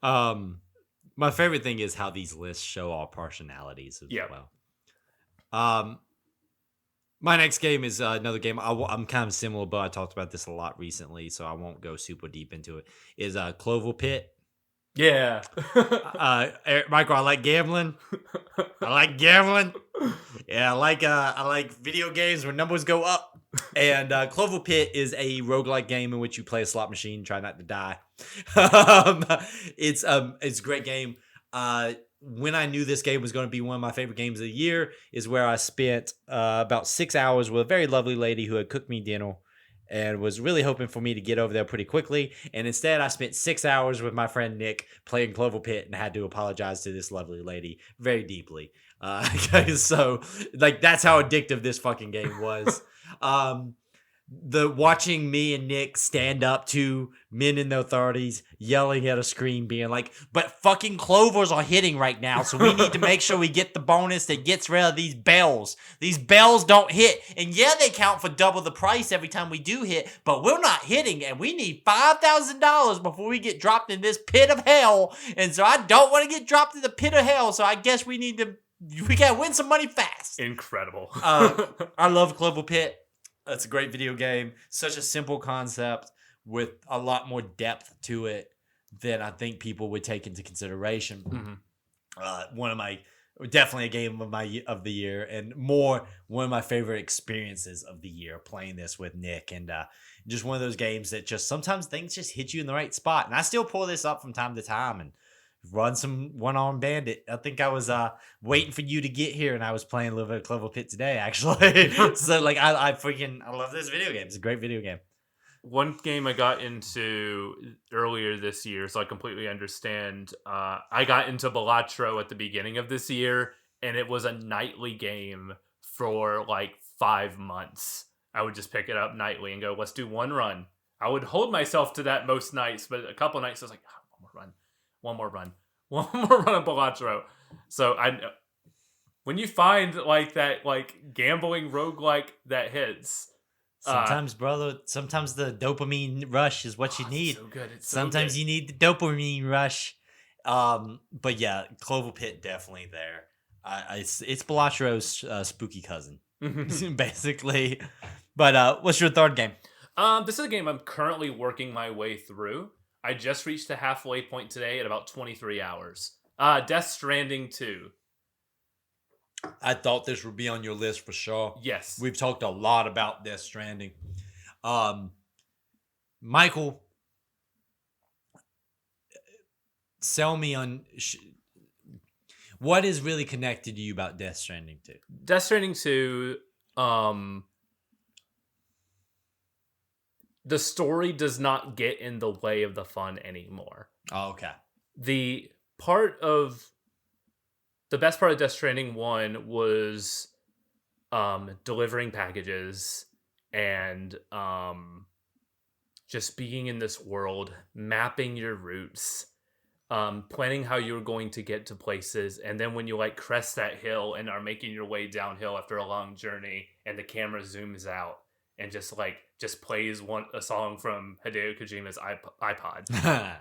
My favorite thing is how these lists show all partialities as well. My next game is another game. I'm kind of similar, but I talked about this a lot recently, so I won't go super deep into it. Is Clover Pit. Yeah. Michael, I like gambling. Yeah, I like video games where numbers go up. And Clover Pit is a roguelike game in which you play a slot machine, try not to die. It's a great game. When I knew this game was going to be one of my favorite games of the year is where I spent about 6 hours with a very lovely lady who had cooked me dinner and was really hoping for me to get over there pretty quickly. And instead, I spent 6 hours with my friend Nick playing Clover Pit and had to apologize to this lovely lady very deeply. So, like, that's how addictive this fucking game was. Watching me and Nick stand up to men in their 30s yelling at a screen being like, but fucking clovers are hitting right now, so we need to make sure we get the bonus that gets rid of these bells. These bells don't hit, and yeah, they count for double the price every time we do hit, but we're not hitting, and we need $5,000 before we get dropped in this pit of hell, and so I don't want to get dropped in the pit of hell, so I guess we gotta win some money fast. Incredible. I love Clover Pit. It's a great video game. Such a simple concept with a lot more depth to it than I think people would take into consideration. Mm-hmm. Definitely a game of the year, and one of my favorite experiences of the year playing this with Nick, and just one of those games that just sometimes things just hit you in the right spot. And I still pull this up from time to time and run some one-armed bandit. I think I was waiting for you to get here, and I was playing a little bit of Clover Pit today, actually. So, like, I love this video game. It's a great video game. One game I got into earlier this year, so I completely understand. I got into Balatro at the beginning of this year, and it was a nightly game for like 5 months. I would just pick it up nightly and go, let's do one run. I would hold myself to that most nights, but a couple nights I was like, one more run of Balatro. So when you find like that, like gambling roguelike that hits, sometimes the dopamine rush is what you need. It's so good. Sometimes you need the dopamine rush. But yeah, Clover Pit definitely there. It's Balatro's spooky cousin, basically. But what's your third game? This is a game I'm currently working my way through. I just reached the halfway point today at about 23 hours. Death Stranding 2. I thought this would be on your list for sure. Yes. We've talked a lot about Death Stranding. Michael, sell me on what is really connected to you about Death Stranding 2? Death Stranding 2, the story does not get in the way of the fun anymore. Oh, okay. The best part of Death Stranding 1 was delivering packages and just being in this world, mapping your routes, planning how you're going to get to places, and then when you like crest that hill and are making your way downhill after a long journey, and the camera zooms out and just plays a song from Hideo Kojima's iPod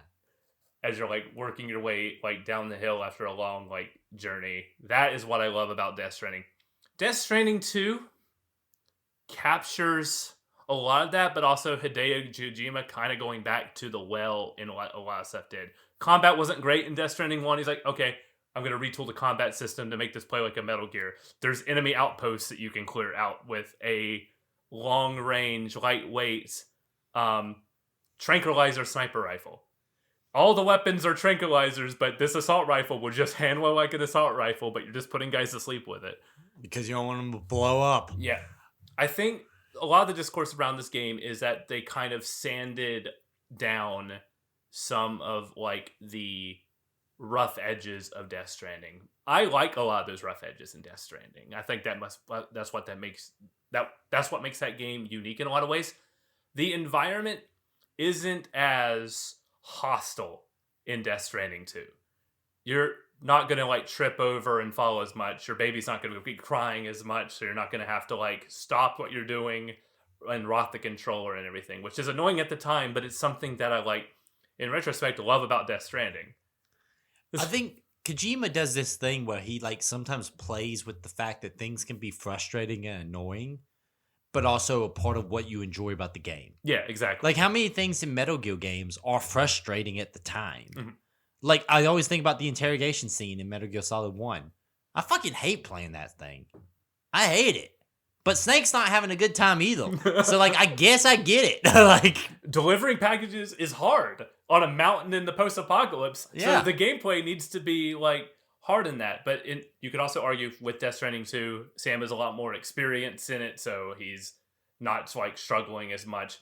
as you're like working your way like down the hill after a long like journey. That is what I love about Death Stranding. Death Stranding 2 captures a lot of that, but also Hideo Kojima kind of going back to the well in what a lot of stuff did. Combat wasn't great in Death Stranding 1. He's like, okay, I'm going to retool the combat system to make this play like a Metal Gear. There's enemy outposts that you can clear out with a long-range, lightweight tranquilizer sniper rifle. All the weapons are tranquilizers, but this assault rifle will just handle like an assault rifle, but you're just putting guys to sleep with it. Because you don't want them to blow up. Yeah. I think a lot of the discourse around this game is that they kind of sanded down some of like the rough edges of Death Stranding. I like a lot of those rough edges in Death Stranding. I think that's what makes that game unique in a lot of ways. The environment isn't as hostile in Death Stranding 2. You're not going to like trip over and fall as much. Your baby's not going to be crying as much, so you're not going to have to like stop what you're doing and rock the controller and everything, which is annoying at the time, but it's something that I like in retrospect love about Death Stranding. I think Kojima does this thing where he like sometimes plays with the fact that things can be frustrating and annoying, but also a part of what you enjoy about the game. Yeah, exactly. Like how many things in Metal Gear games are frustrating at the time? Mm-hmm. Like I always think about the interrogation scene in Metal Gear Solid 1. I fucking hate playing that thing. I hate it. But Snake's not having a good time either. So like I guess I get it. Like delivering packages is hard on a mountain in the post-apocalypse. Yeah. So the gameplay needs to be like hard in that. But you could also argue with Death Stranding 2, Sam has a lot more experience in it, so he's not like struggling as much.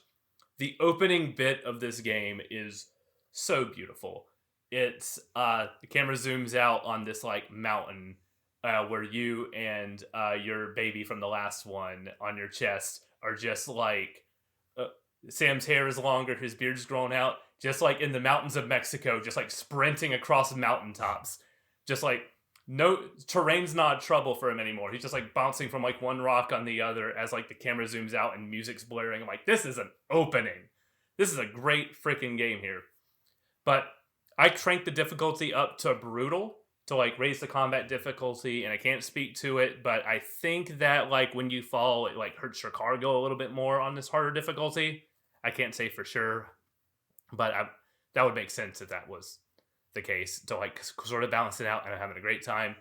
The opening bit of this game is so beautiful. It's the camera zooms out on this like mountain where you and your baby from the last one on your chest are just like Sam's hair is longer, his beard's grown out, just like in the mountains of Mexico, just like sprinting across mountaintops. Just like no terrain's not trouble for him anymore. He's just like bouncing from like one rock on the other as like the camera zooms out and music's blaring. I'm like, this is an opening. This is a great freaking game here. But I cranked the difficulty up to brutal to like raise the combat difficulty, and I can't speak to it, but I think that like when you fall, it like hurts your cargo a little bit more on this harder difficulty. I can't say for sure, but that would make sense if that was the case to like sort of balance it out, and I'm having a great time.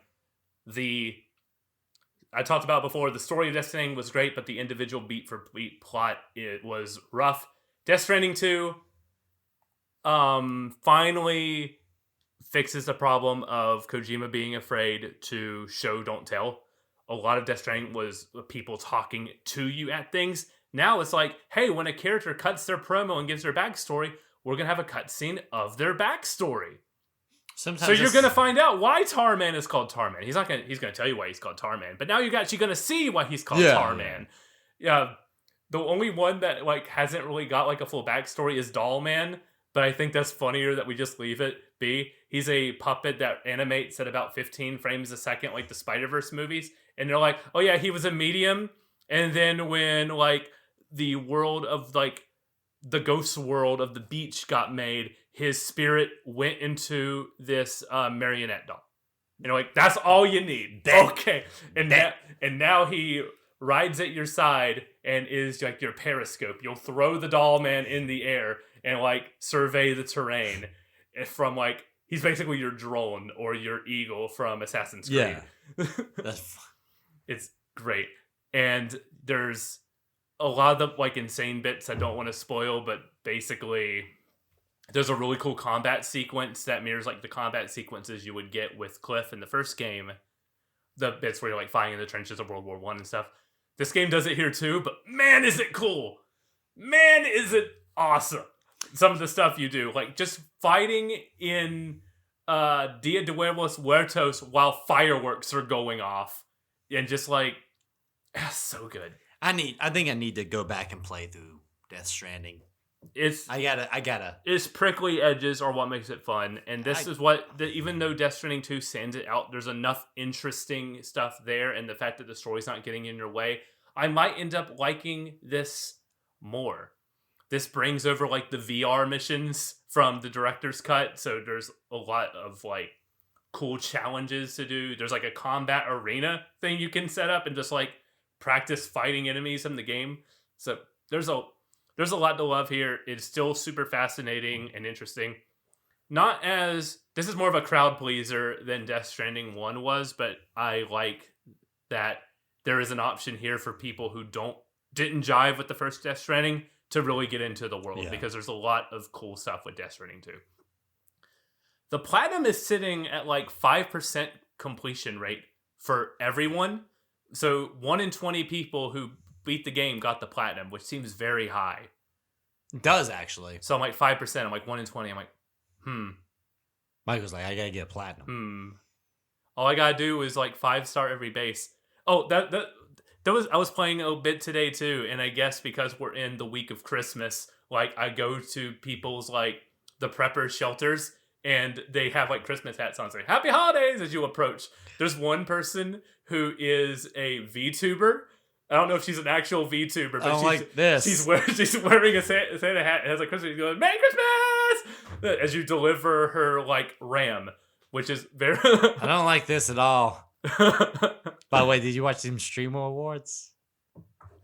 I talked about before, the story of Death Stranding was great, but the individual beat for beat plot, it was rough. Death Stranding 2 finally fixes the problem of Kojima being afraid to show, don't tell. A lot of Death Stranding was people talking to you at things. Now it's like, hey, when a character cuts their promo and gives their backstory, we're going to have a cutscene of their backstory. Sometimes so you're going to find out why Tarman is called Tarman. He's going to tell you why he's called Tarman, but now you're actually going to see why he's called Tarman. Yeah. The only one that like hasn't really got like a full backstory is Dollman, but I think that's funnier that we just leave it be. He's a puppet that animates at about 15 frames a second, like the Spider-Verse movies. And they're like, oh yeah, he was a medium. And then when like the world of like the ghost world of the beach got made, his spirit went into this marionette doll. You know, like that's all you need. Okay. And now he rides at your side and is like your periscope. You'll throw the doll man in the air and like survey the terrain from like, he's basically your drone or your eagle from Assassin's Creed. Yeah. It's great. And there's a lot of the like insane bits I don't want to spoil, but basically there's a really cool combat sequence that mirrors like the combat sequences you would get with Cliff in the first game. The bits where you're like fighting in the trenches of World War One and stuff. This game does it here too, but man, is it cool! Man, is it awesome! Some of the stuff you do, like just fighting in Dia de Muertos while fireworks are going off, and just like, so good. I think I need to go back and play through Death Stranding. I gotta. Its prickly edges are what makes it fun, and this is what, even though Death Stranding 2 sands it out, there's enough interesting stuff there, and the fact that the story's not getting in your way, I might end up liking this more. This brings over like the VR missions from the director's cut, so there's a lot of like cool challenges to do. There's like a combat arena thing you can set up and just like practice fighting enemies in the game. So there's a lot to love here. It's still super fascinating and interesting. This is more of a crowd pleaser than Death Stranding 1 was, but I like that there is an option here for people who didn't jive with the first Death Stranding to really get into the world, because there's a lot of cool stuff with Death Stranding 2. The platinum is sitting at like 5% completion rate for everyone. So 1 in 20 people who beat the game got the platinum, which seems very high. It does, actually. So I'm like 5%. I'm like 1 in 20. I'm like, Michael's like, I gotta get platinum. All I gotta do is like 5-star every base. Oh, I was playing a bit today too, and I guess because we're in the week of Christmas, like I go to people's like the prepper shelters, and they have like Christmas hats on, saying "Happy Holidays" as you approach. There's one person who is a VTuber. I don't know if she's an actual VTuber, but she's wearing a Santa hat. It has like Christmas. She's going, "Merry Christmas!" as you deliver her like RAM, which is very. I don't like this at all. By the way, did you watch them Streamer Awards?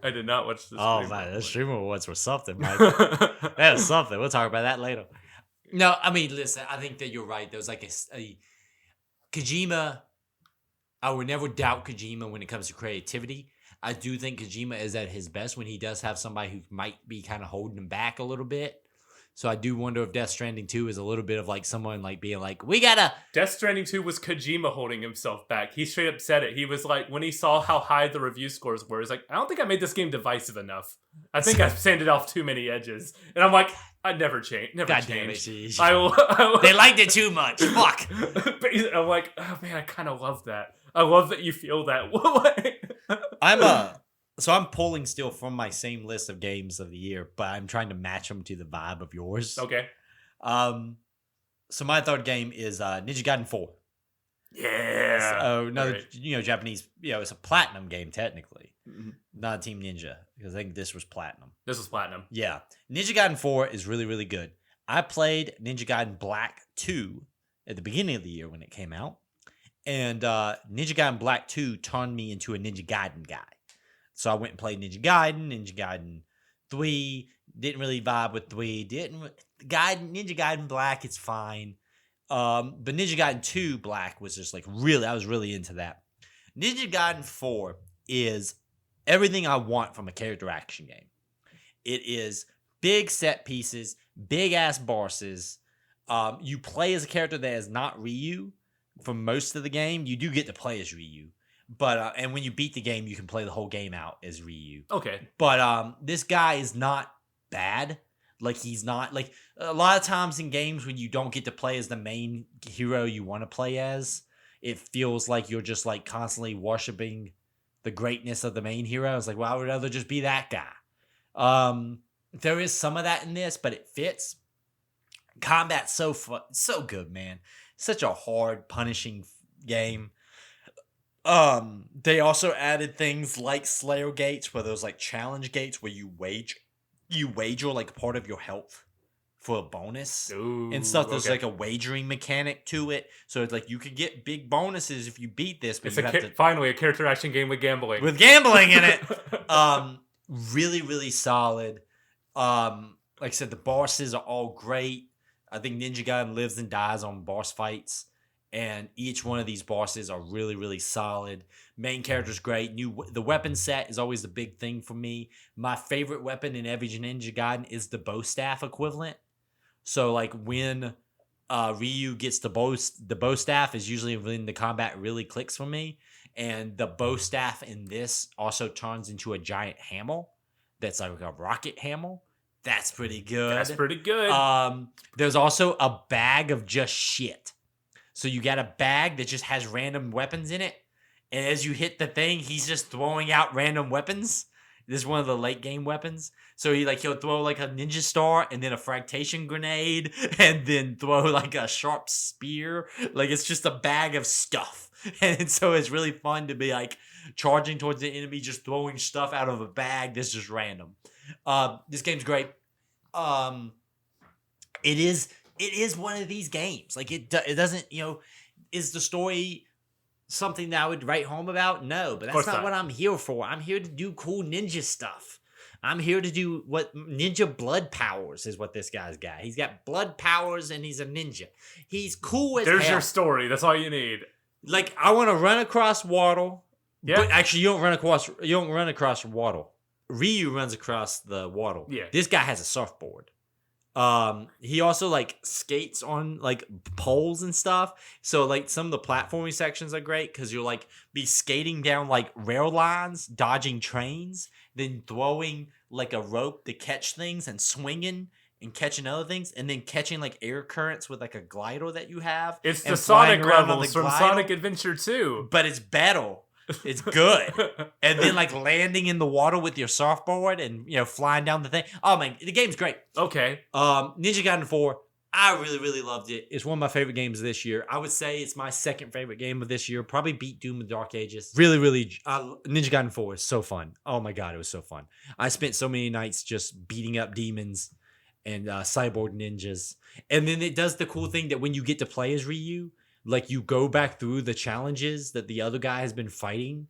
I did not watch this. Oh man, the Streamer Awards were something, Mike. That was something. We'll talk about that later. No, I mean, listen, I think that you're right. There was like a Kojima. I would never doubt Kojima when it comes to creativity. I do think Kojima is at his best when he does have somebody who might be kind of holding him back a little bit. So I do wonder if Death Stranding 2 is a little bit of like someone like being like, we gotta... Death Stranding 2 was Kojima holding himself back. He straight up said it. He was like, when he saw how high the review scores were, he's like, I don't think I made this game divisive enough. I think I've sanded off too many edges. And I'm like, I'd never change. Never God change. Damn it, they liked it too much. Fuck. But I'm like, oh man, I kind of love that. I love that you feel that way. So I'm pulling still from my same list of games of the year, but I'm trying to match them to the vibe of yours. Okay. So my third game is Ninja Gaiden 4. Yeah. So another, Japanese, it's a platinum game technically, not Team Ninja, because I think this was platinum. This was platinum. Yeah. Ninja Gaiden 4 is really, really good. I played Ninja Gaiden Black 2 at the beginning of the year when it came out, and Ninja Gaiden Black 2 turned me into a Ninja Gaiden guy. So I went and played Ninja Gaiden 3, didn't really vibe with 3, Ninja Gaiden Black, it's fine. But Ninja Gaiden 2 Black was just like I was really into that. Ninja Gaiden 4 is everything I want from a character action game. It is big set pieces, big ass bosses. You play as a character that is not Ryu for most of the game. You do get to play as Ryu. But and when you beat the game, you can play the whole game out as Ryu. Okay. But this guy is not bad. Like he's not like a lot of times in games when you don't get to play as the main hero you want to play as, it feels like you're just like constantly worshiping the greatness of the main hero. It's like, well, I would rather just be that guy. There is some of that in this, but it fits. Combat's so fun, so good, man. Such a hard, punishing game. They also added things like Slayer gates, where there's like challenge gates where you wager like part of your health for a bonus. Ooh, and stuff. There's like a wagering mechanic to it, so it's like you could get big bonuses if you beat this. But finally a character action game with gambling. With gambling in it. Really, really solid. Like I said, the bosses are all great. I think Ninja Gaiden lives and dies on boss fights. and each one of these bosses are really, really solid. Main character's great. The weapon set is always the big thing for me. My favorite weapon in every Ninja Gaiden is the bow staff equivalent. So like when Ryu gets the bow staff is usually when the combat really clicks for me. And the bow staff in this also turns into a giant hammer that's like a rocket hammer. That's pretty good. That's pretty good. There's also a bag of just shit. So you got a bag that just has random weapons in it. And as you hit the thing, he's just throwing out random weapons. This is one of the late game weapons. So he'll throw like a ninja star and then a fractation grenade and then throw like a sharp spear. Like it's just a bag of stuff. And so it's really fun to be like charging towards the enemy, just throwing stuff out of a bag that's just random. This game's great. It is one of these games. Like it doesn't, is the story something that I would write home about? No, but that's not what I'm here for. I'm here to do cool ninja stuff. I'm here to do what ninja blood powers is what this guy's got. He's got blood powers and he's a ninja. He's cool as hell. There's your story. That's all you need. Like I want to run across water. Yeah. But actually, you don't run across water. Ryu runs across the water. Yeah. This guy has a surfboard. He also like skates on like poles and stuff. So like some of the platforming sections are great because you'll like be skating down like rail lines, dodging trains, then throwing like a rope to catch things and swinging and catching other things, and then catching like air currents with like a glider that you have. It's the Sonic levels from Sonic Adventure 2. But it's battle. It's good. And then like landing in the water with your surfboard and flying down the thing. Oh man, the game's great. Okay. Ninja Gaiden 4, I really, really loved it. It's one of my favorite games this year. I would say it's my second favorite game of this year. Probably beat Doom of the Dark Ages. Really, really, Ninja Gaiden 4 is so fun. Oh my god, it was so fun. I spent so many nights just beating up demons and cyborg ninjas. And then it does the cool thing that when you get to play as Ryu, like you go back through the challenges that the other guy has been fighting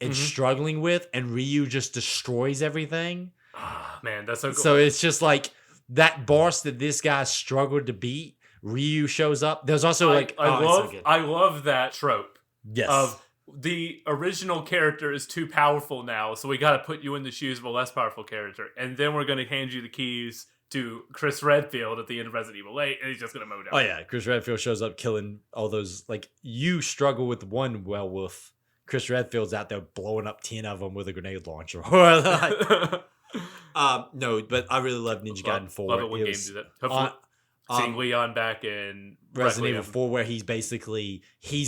and struggling with, and Ryu just destroys everything. Oh, man, that's so cool. So it's just like that boss that this guy struggled to beat, Ryu shows up. There's also I love that trope. Yes. Of the original character is too powerful now, so we got to put you in the shoes of a less powerful character, and then we're going to hand you the keys to Chris Redfield at the end of Resident Evil 8, and he's just going to mow down. Oh yeah, Chris Redfield shows up killing all those, like, you struggle with one werewolf. Chris Redfield's out there blowing up 10 of them with a grenade launcher. No, but I really love Ninja Gaiden 4. Love it when games do that. Hopefully, seeing Leon back in Resident Evil 4, where he's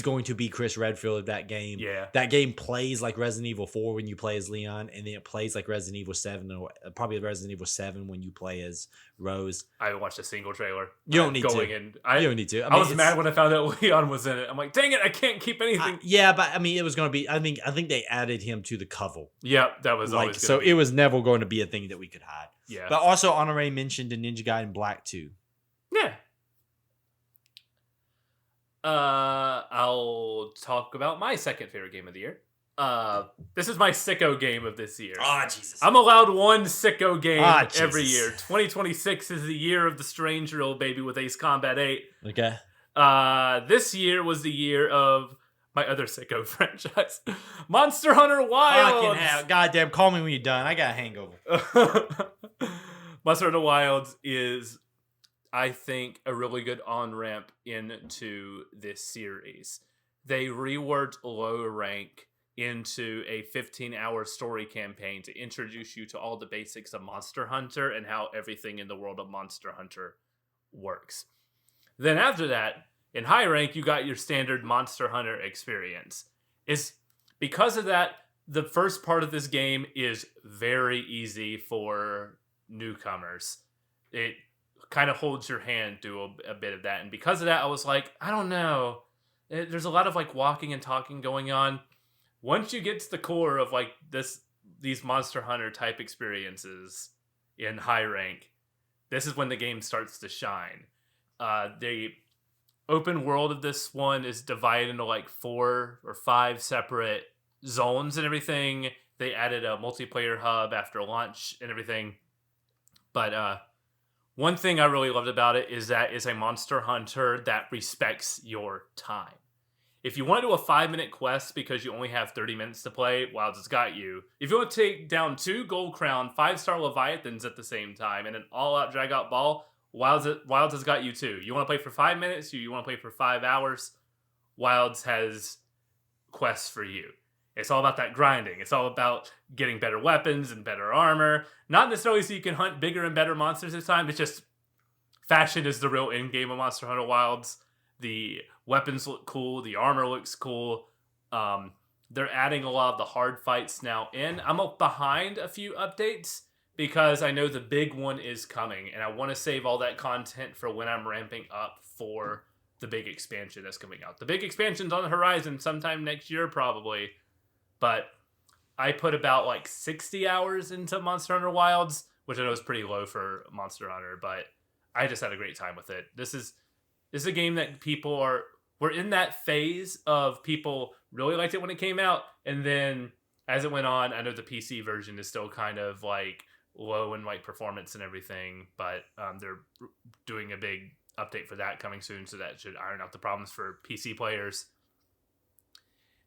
going to be Chris Redfield of that game. Yeah. That game plays like Resident Evil 4 when you play as Leon, and then it plays like Resident Evil 7, or probably Resident Evil 7 when you play as Rose. I haven't watched a single trailer. You don't need to. You don't need to. I was mad when I found out Leon was in it. I'm like, dang it, I can't keep anything. Yeah, but I mean, it was going to be, I think they added him to the cover. Yeah, that was always so it was never going to be a thing that we could hide. Yeah. But also, Honore mentioned in Ninja Gaiden Black 2. Yeah. I'll talk about my second favorite game of the year. This is my sicko game of this year. Oh, Jesus. I'm allowed one sicko game every year. 2026 is the year of the strange real baby with Ace Combat 8. Okay. This year was the year of my other sicko franchise, Monster Hunter Wilds. Fucking hell. Goddamn, call me when you're done. I got a hangover. Monster Hunter Wilds is, I think, a really good on-ramp into this series. They reworked low rank into a 15-hour story campaign to introduce you to all the basics of Monster Hunter and how everything in the world of Monster Hunter works. Then after that, in high rank, you got your standard Monster Hunter experience. Because of that, the first part of this game is very easy for newcomers. It kind of holds your hand through a bit of that. And because of that, I was like, I don't know. There's a lot of like walking and talking going on. Once you get to the core of like these Monster Hunter type experiences in high rank, this is when the game starts to shine. The open world of this one is divided into like 4 or 5 separate zones and everything. They added a multiplayer hub after launch and everything. But One thing I really loved about it is that it's a Monster Hunter that respects your time. If you want to do a 5-minute quest because you only have 30 minutes to play, Wilds has got you. If you want to take down 2 Gold Crown, 5-star Leviathans at the same time, and an all-out drag-out ball, Wilds has got you too. You want to play for 5 minutes, you want to play for 5 hours, Wilds has quests for you. It's all about that grinding. It's all about getting better weapons and better armor. Not necessarily so you can hunt bigger and better monsters this time. It's just fashion is the real end game of Monster Hunter Wilds. The weapons look cool. The armor looks cool. They're adding a lot of the hard fights now in. I'm behind a few updates because I know the big one is coming. And I want to save all that content for when I'm ramping up for the big expansion that's coming out. The big expansion's on the horizon sometime next year probably. But I put about like 60 hours into Monster Hunter Wilds, which I know is pretty low for Monster Hunter, but I just had a great time with it. This is a game that we're in that phase of people really liked it when it came out, and then as it went on, I know the PC version is still kind of like low in like performance and everything, but they're doing a big update for that coming soon, so that should iron out the problems for PC players.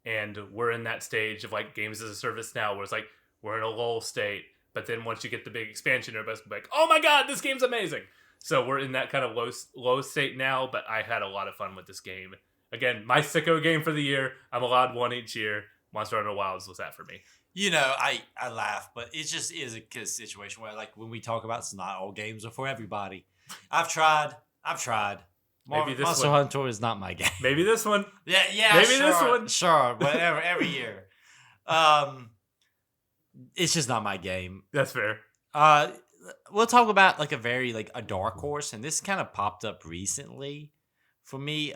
And we're in that stage of like games as a service now where it's like we're in a lull state, but then once you get the big expansion, everybody's like, oh my god, this game's amazing. So we're in that kind of low state now, but I had a lot of fun with this game. Again, my sicko game for the year. I'm allowed one each year. Monster Hunter Wilds was that for me. You know, I laugh, but it just is a situation where, like, when we talk about it's not all games are for everybody. I've tried. Maybe this Monster one. Hunter is not my game. Maybe this one. Yeah. Maybe sure, this one. Sure, whatever. Every year, it's just not my game. That's fair. We'll talk about like a dark horse, and this kind of popped up recently for me.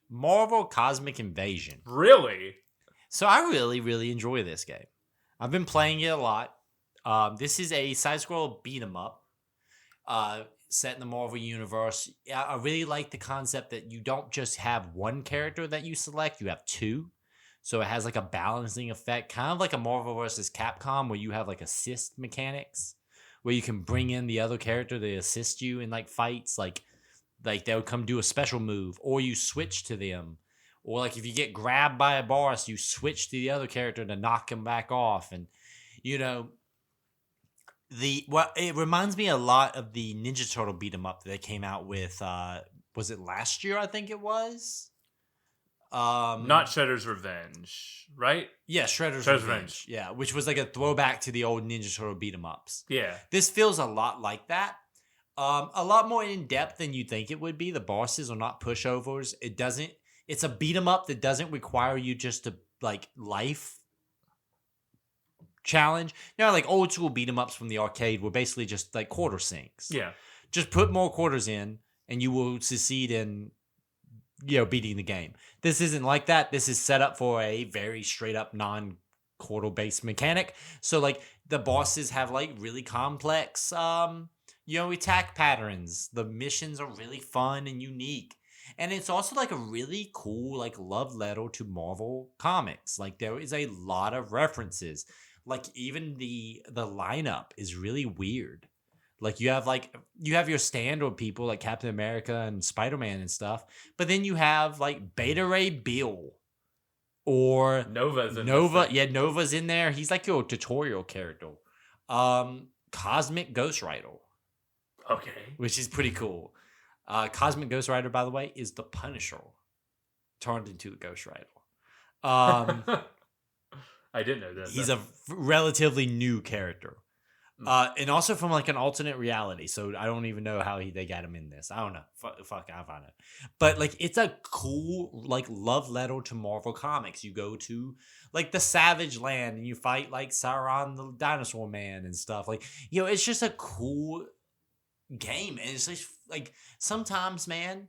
Marvel Cosmic Invasion. Really? So I really, really enjoy this game. I've been playing it a lot. This is a side-scroll beat-em up. Set in the Marvel Universe. I really like the concept that you don't just have one character that you select, you have 2. So it has like a balancing effect, kind of like a Marvel versus Capcom where you have like assist mechanics, where you can bring in the other character to assist you in like fights, like they'll come do a special move, or you switch to them. Or like if you get grabbed by a boss, you switch to the other character to knock him back off. And you know, it reminds me a lot of the Ninja Turtle beat 'em up that they came out with. Was it last year? I think it was. Not Shredder's Revenge, right? Yeah, Shredder's Revenge. Yeah, which was like a throwback to the old Ninja Turtle beat 'em ups. Yeah, this feels a lot like that. A lot more in depth than you think it would be. The bosses are not pushovers. It's a beat 'em up that doesn't require you just to like life challenge. You know, like old school beat 'em ups from the arcade were basically just like quarter sinks. Yeah. Just put more quarters in and you will succeed in, beating the game. This isn't like that. This is set up for a very straight up non-quarter based mechanic. So like the bosses have like really complex attack patterns. The missions are really fun and unique. And it's also like a really cool like love letter to Marvel comics. Like there is a lot of references. Like even the lineup is really weird. Like you have your standard people like Captain America and Spider-Man and stuff, but then you have like Beta Ray Bill or Nova. Yeah, Nova's in there. He's like your tutorial character. Cosmic Ghost Rider. Okay. Which is pretty cool. Cosmic Ghost Rider, by the way, is the Punisher turned into a Ghost Rider. I didn't know that. He's a relatively new character. And also from like an alternate reality. So I don't even know how they got him in this. I don't know. Fuck, I'll find it. But like it's a cool like love letter to Marvel Comics. You go to like the Savage Land and you fight like Sauron the Dinosaur Man and stuff. Like, it's just a cool game. And it's just like sometimes, man,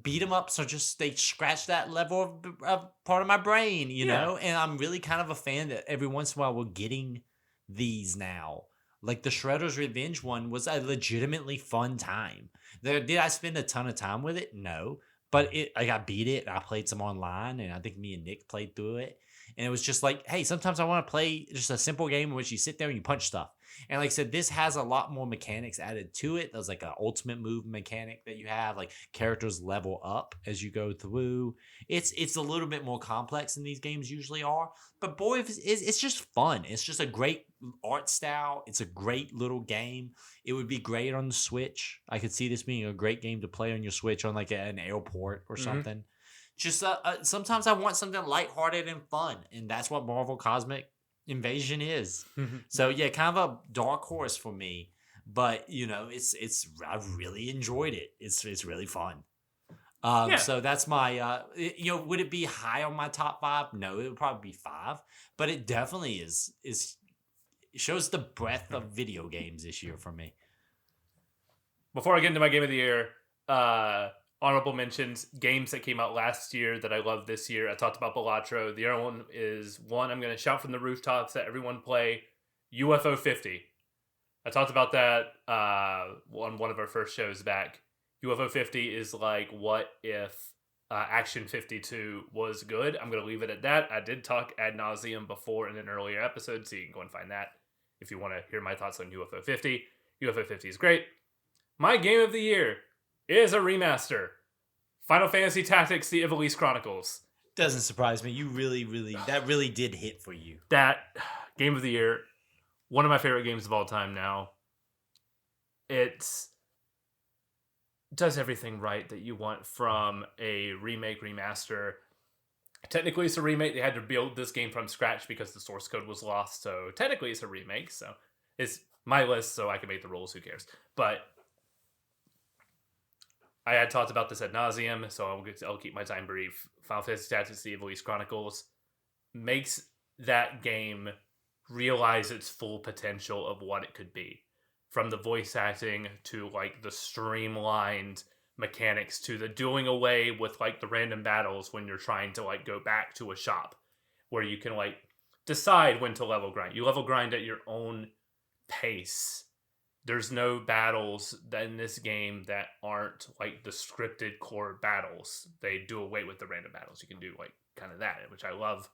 beat 'em ups are just they scratch that level of part of my brain, you know? And I'm really kind of a fan that every once in a while we're getting these now. Like the Shredder's Revenge one was a legitimately fun time. Did I spend a ton of time with it? No. But I beat it and I played some online and I think me and Nick played through it. And it was just like, hey, sometimes I want to play just a simple game in which you sit there and you punch stuff. And like I said, this has a lot more mechanics added to it. There's like an ultimate move mechanic that you have, like characters level up as you go through. It's a little bit more complex than these games usually are, but boy, it's just fun. It's just a great art style. It's a great little game. It would be great on the Switch. I could see this being a great game to play on your Switch on like an airport or something. Just sometimes I want something lighthearted and fun, and that's what Marvel Cosmic Invasion is. So yeah, kind of a dark horse for me, but you know, I really enjoyed it. It's really fun. So that's my you know, would it be high on my top 5? No, it would probably be 5, but it definitely is it shows the breadth of video games this year for me. Before I get into my game of the year, honorable mentions, games that came out last year that I love this year. I talked about Balatro. The other one is one I'm going to shout from the rooftops that everyone play, UFO 50. I talked about that on one of our first shows back. UFO 50 is like, what if Action 52 was good? I'm going to leave it at that. I did talk ad nauseum before in an earlier episode, so you can go and find that if you want to hear my thoughts on UFO 50. UFO 50 is great. My game of the year is a remaster. Final Fantasy Tactics: The Ivalice Chronicles. Doesn't surprise me. You really, that really did hit for you. That game of the year, one of my favorite games of all time now. It does everything right that you want from a remake, remaster. Technically, it's a remake. They had to build this game from scratch because the source code was lost. So technically, it's a remake. So it's my list, so I can make the rules. Who cares? But I had talked about this ad nauseum, so I'll keep my time brief. Final Fantasy Tactics: The Ivalice Chronicles makes that game realize its full potential of what it could be. From the voice acting to like the streamlined mechanics to the doing away with like the random battles when you're trying to like go back to a shop where you can like decide when to level grind. You level grind at your own pace. There's no battles in this game that aren't like the scripted core battles. They do away with the random battles. You can do like kind of that, which I love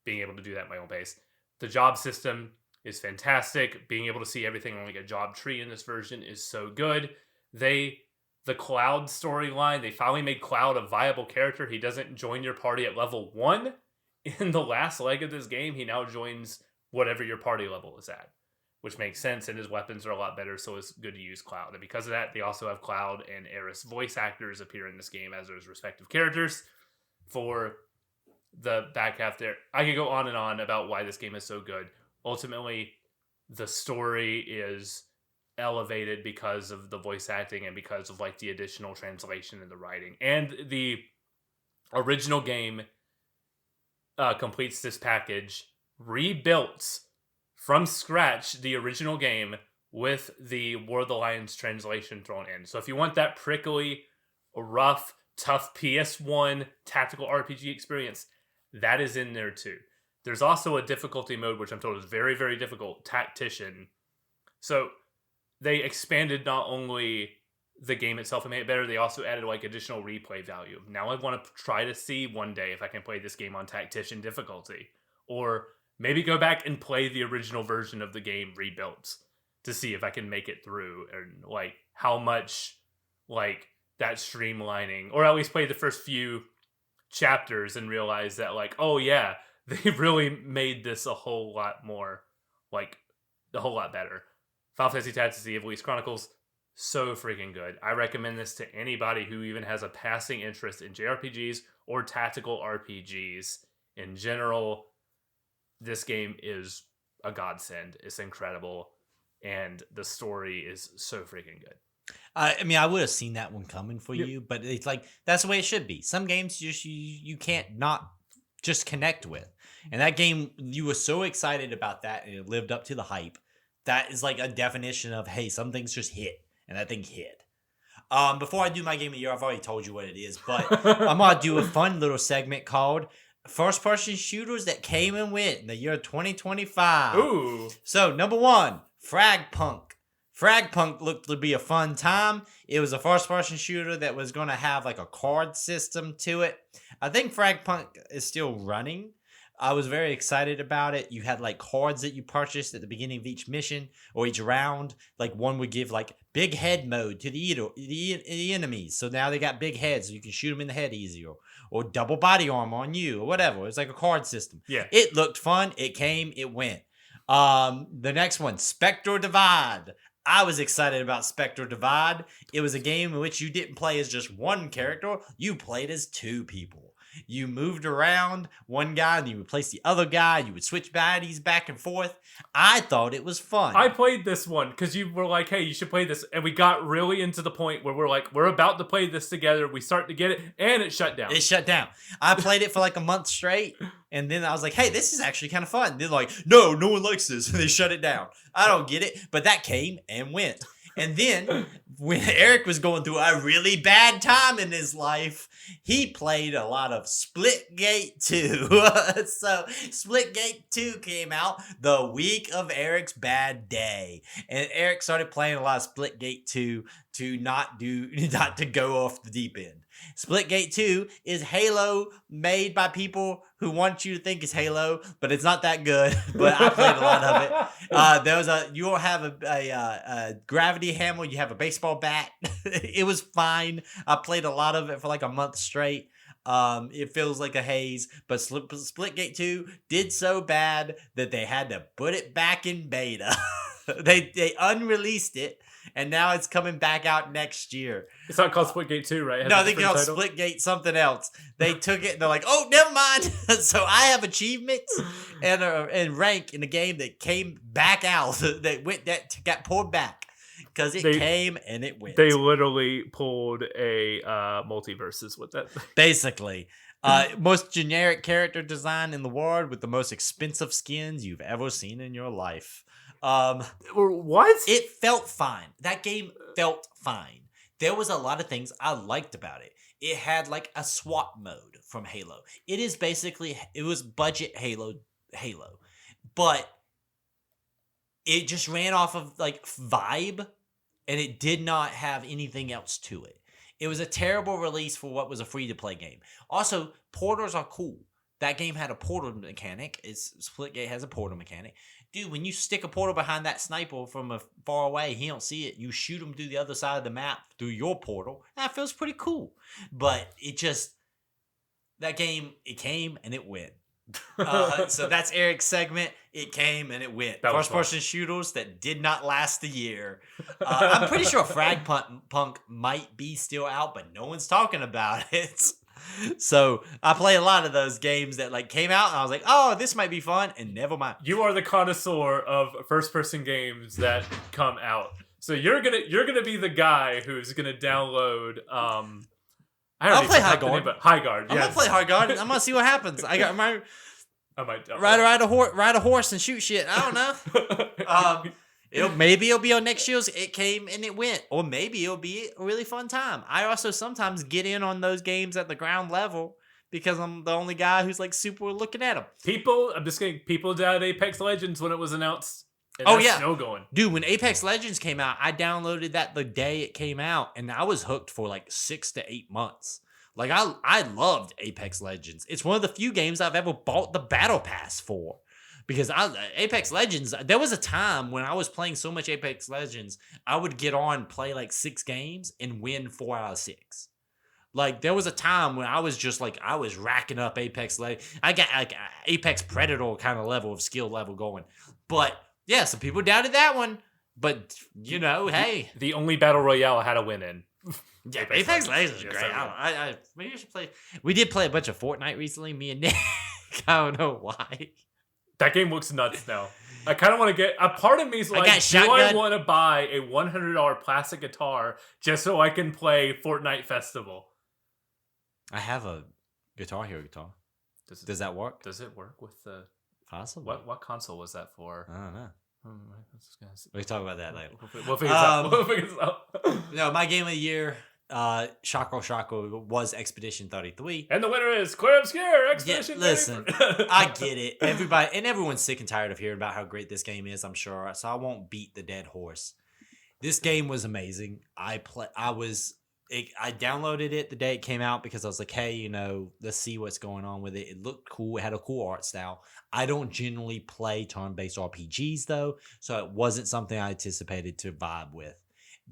being able to do that at my own pace. The job system is fantastic. Being able to see everything on like a job tree in this version is so good. The Cloud storyline, they finally made Cloud a viable character. He doesn't join your party at level 1. In the last leg of this game, he now joins whatever your party level is at, which makes sense, and his weapons are a lot better, so it's good to use Cloud. And because of that, they also have Cloud and Aeris voice actors appear in this game as their respective characters. For the back half there, I could go on and on about why this game is so good. Ultimately, the story is elevated because of the voice acting and because of like the additional translation and the writing. And the original game completes this package, rebuilt from scratch the original game with the War of the Lions translation thrown in. So if you want that prickly, rough, tough PS1 tactical RPG experience, that is in there too. There's also a difficulty mode, which I'm told is very, very difficult, Tactician. So they expanded not only the game itself and made it better, they also added like additional replay value. Now I want to try to see one day if I can play this game on Tactician difficulty. Or maybe go back and play the original version of the game rebuilt to see if I can make it through and like how much like that streamlining, or at least play the first few chapters and realize that like, oh yeah, they really made this a whole lot more, like a whole lot better. Final Fantasy Tactics: The Ivalice Chronicles, so freaking good. I recommend this to anybody who even has a passing interest in JRPGs or tactical RPGs in general. This game is a godsend. It's incredible. And the story is so freaking good. I mean, I would have seen that one coming for you, but it's like, that's the way it should be. Some games just you can't not just connect with. And that game, you were so excited about that and it lived up to the hype. That is like a definition of, hey, some things just hit. And that thing hit. Before I do my game of the year, I've already told you what it is, but I'm going to do a fun little segment called First-Person Shooters That Came and Went in the year 2025. Ooh. So, number 1, Fragpunk. Fragpunk looked to be a fun time. It was a first-person shooter that was going to have like a card system to it. I think Fragpunk is still running. I was very excited about it. You had like cards that you purchased at the beginning of each mission or each round. Like one would give like big head mode to the enemies. So now they got big heads, so you can shoot them in the head easier. Or double body armor on you or whatever. It's like a card system. Yeah. It looked fun. It came. It went. The next one, Spectre Divide. I was excited about Spectre Divide. It was a game in which you didn't play as just one character. You played as two people. You moved around one guy and you replaced the other guy. You would switch baddies back and forth. I thought it was fun. I played this one because you were like, hey, you should play this. And we got really into the point where we're like, we're about to play this together. We start to get it and it shut down. It shut down. I played it for like a month straight. And then I was like, hey, this is actually kind of fun. They're like, no one likes this. And they shut it down. I don't get it. But that came and went. And then when Eric was going through a really bad time in his life, he played a lot of Splitgate 2. So Splitgate 2 came out the week of Eric's bad day. And Eric started playing a lot of Splitgate 2 to not to go off the deep end. Splitgate 2 is Halo made by people who want you to think it's Halo, but it's not that good. But I played a lot of it. You'll have a gravity hammer, you have a baseball bat. It was fine. I played a lot of it for like a month straight. It feels like a haze, but Splitgate 2 did so bad that they had to put it back in beta. They unreleased it. And now it's coming back out next year. It's not called Splitgate 2, right? No, they called Splitgate something else. They took it and they're like, oh, never mind. So I have achievements and rank in the game that came back out. that got pulled back. Because it came and it went. They literally pulled a multiverses with that. Basically. Most generic character design in the world with the most expensive skins you've ever seen in your life. What? It felt fine. That game felt fine. There was a lot of things I liked about it. It had like a SWAT mode from Halo. It was budget Halo, but it just ran off of like vibe, and it did not have anything else to it. It was a terrible release for what was a free-to-play game. Also, portals are cool. That game had a portal mechanic. Splitgate has a portal mechanic. Dude, when you stick a portal behind that sniper from far away, he don't see it. You shoot him through the other side of the map through your portal. That feels pretty cool. But that game, it came and it went. So that's Eric's segment. It came and it went. First-person shooters that did not last a year. I'm pretty sure Fragpunk might be still out, but no one's talking about it. So I play a lot of those games that like came out and I was like, oh, this might be fun, and never mind. You are the connoisseur of first-person games that come out. So you're gonna be the guy who's gonna download. I'll play High Guard. High Guard. I'm gonna play High Guard. I'm gonna see what happens. I might ride a horse and shoot shit. I don't know. Maybe it'll be on next year's It Came and It Went, or maybe it'll be a really fun time. I also sometimes get in on those games at the ground level because I'm the only guy who's like super looking at them. People doubted Apex Legends when it was announced. And yeah, still going. Dude, when Apex Legends came out, I downloaded that the day it came out, and I was hooked for like 6 to 8 months. Like I loved Apex Legends. It's one of the few games I've ever bought the battle pass for. Because Apex Legends, there was a time when I was playing so much Apex Legends, I would get on, play like 6 games, and win 4 out of 6. Like, there was a time when I was just like, I was racking up Apex Legends. I got like Apex Predator kind of level of skill level going. But, yeah, some people doubted that one. But, hey. The only Battle Royale I had a win in. Yeah, Apex Legends is great. Maybe I should play. We did play a bunch of Fortnite recently, me and Nick. I don't know why. That game looks nuts now. I kind of want to get... A part of me is like, do I want to buy a $100 plastic guitar just so I can play Fortnite Festival? I have a Guitar Hero guitar. Does that work? Does it work with the... Possibly. What console was that for? I don't know. We can talk about that later. We'll figure this out. No, my game of the year... Shako was Expedition 33. And the winner is Clear Obscure Expedition 33. Listen, I get it. Everyone's sick and tired of hearing about how great this game is, I'm sure. So I won't beat the dead horse. This game was amazing. I was I downloaded it the day it came out because I was like, hey, let's see what's going on with it. It looked cool. It had a cool art style. I don't generally play turn-based RPGs though, so it wasn't something I anticipated to vibe with.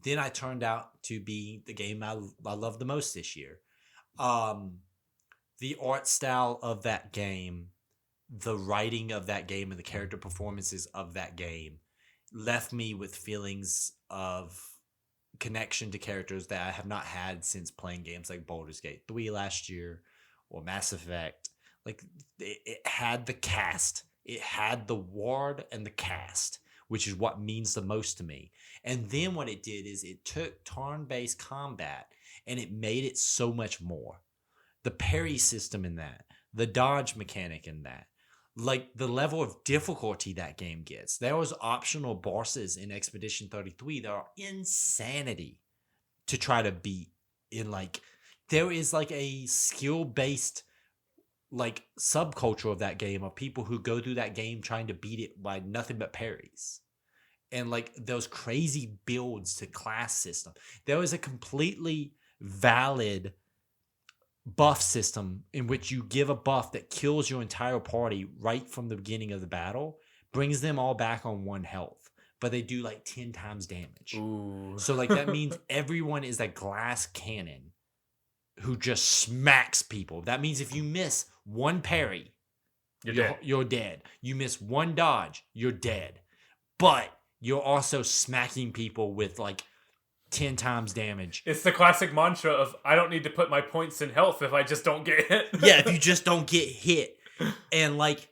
Then I turned out to be the game I love the most this year. The art style of that game, the writing of that game, and the character performances of that game left me with feelings of connection to characters that I have not had since playing games like Baldur's Gate 3 last year or Mass Effect. Like, it had the cast. It had the ward and the cast, which is what means the most to me. And then what it did is it took turn-based combat and it made it so much more. The parry system in that, the dodge mechanic in that, like the level of difficulty that game gets. There was optional bosses in Expedition 33 that are insanity to try to beat. There is like a skill-based like subculture of that game of people who go through that game trying to beat it by nothing but parries. And like those crazy builds to class system. There was a completely valid buff system in which you give a buff that kills your entire party right from the beginning of the battle, brings them all back on 1 health, but they do like 10 times damage. Ooh. So like that means everyone is a glass cannon who just smacks people. That means if you miss 1 parry, you're dead. You miss 1 dodge, you're dead. But you're also smacking people with like 10 times damage. It's the classic mantra of, I don't need to put my points in health if I just don't get hit. Yeah, if you just don't get hit. And like,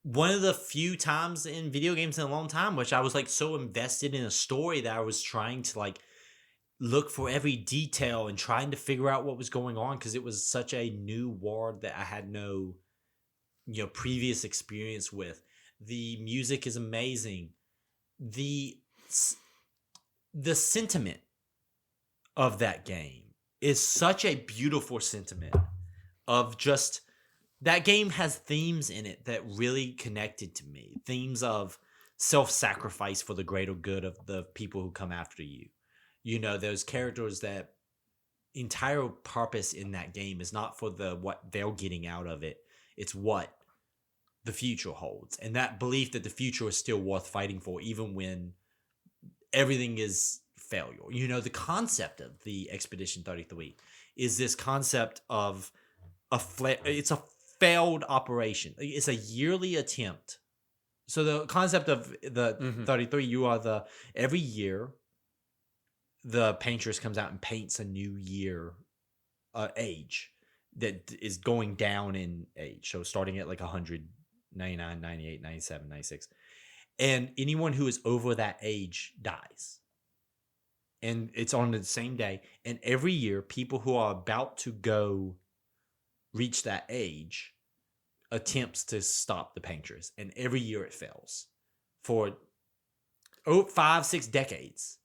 one of the few times in video games in a long time, which I was like so invested in a story that I was trying to like look for every detail and trying to figure out what was going on, because it was such a new ward that I had no previous experience with. The music is amazing. The sentiment of that game is such a beautiful sentiment of just, that game has themes in it that really connected to me. Themes of self-sacrifice for the greater good of the people who come after you. Those characters that entire purpose in that game is not for what they're getting out of it. It's what the future holds. And that belief that the future is still worth fighting for, even when everything is failure. The concept of the Expedition 33 is this concept of it's a failed operation. It's a yearly attempt. So the concept of the 33, every year, the paintress comes out and paints a new year age that is going down in age. So starting at like 100, 99, 98, 97, 96. And anyone who is over that age dies. And it's on the same day. And every year, people who are about to go reach that age attempts to stop the paintress. And every year it fails for 5, 6 decades.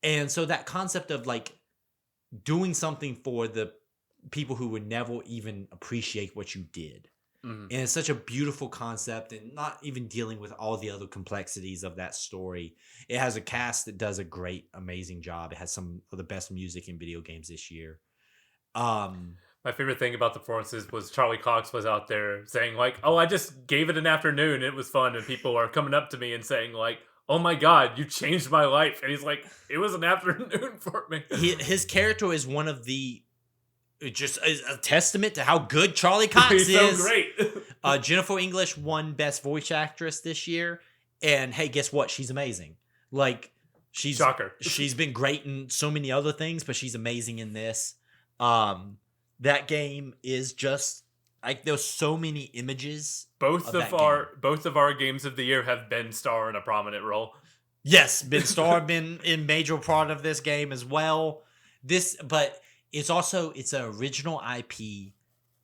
And so that concept of like doing something for the people who would never even appreciate what you did. Mm-hmm. And it's such a beautiful concept, and not even dealing with all the other complexities of that story. It has a cast that does a great, amazing job. It has some of the best music in video games this year. My favorite thing about the performances was Charlie Cox was out there saying like, oh, I just gave it an afternoon. It was fun. And people are coming up to me and saying like, oh my God, you changed my life. And he's like, it was an afternoon for me. His character is one of the, just a testament to how good Charlie Cox is. He's so great. Jennifer English won Best Voice Actress this year. And hey, guess what? She's amazing. Like, Shocker. She's been great in so many other things, but she's amazing in this. That game is just like, there's so many images. Both of our games of the year have Ben Starr in a prominent role. Yes, Ben Starr been in major part of this game as well. But it's an original IP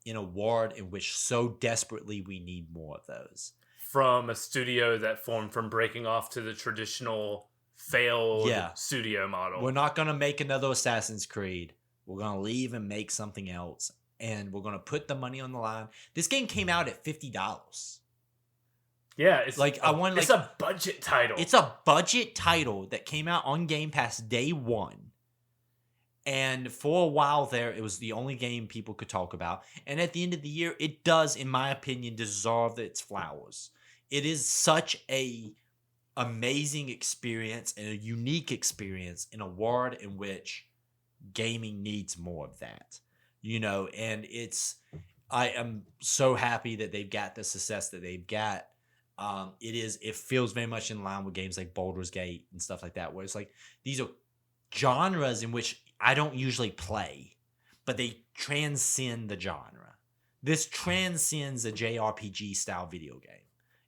in a world in which so desperately we need more of those. From a studio that formed from breaking off to the traditional failed studio model. We're not going to make another Assassin's Creed. We're going to leave and make something else. And we're going to put the money on the line. This game came out at $50. Yeah, it's like it's a budget title. It's a budget title that came out on Game Pass day one. And for a while there, it was the only game people could talk about. And at the end of the year, it does, in my opinion, deserve its flowers. It is such a amazing experience and a unique experience in a world in which gaming needs more of that. And I am so happy that they've got the success that they've got. It feels very much in line with games like Baldur's Gate and stuff like that, where it's like these are genres in which I don't usually play, but they transcend the genre. This transcends a JRPG style video game.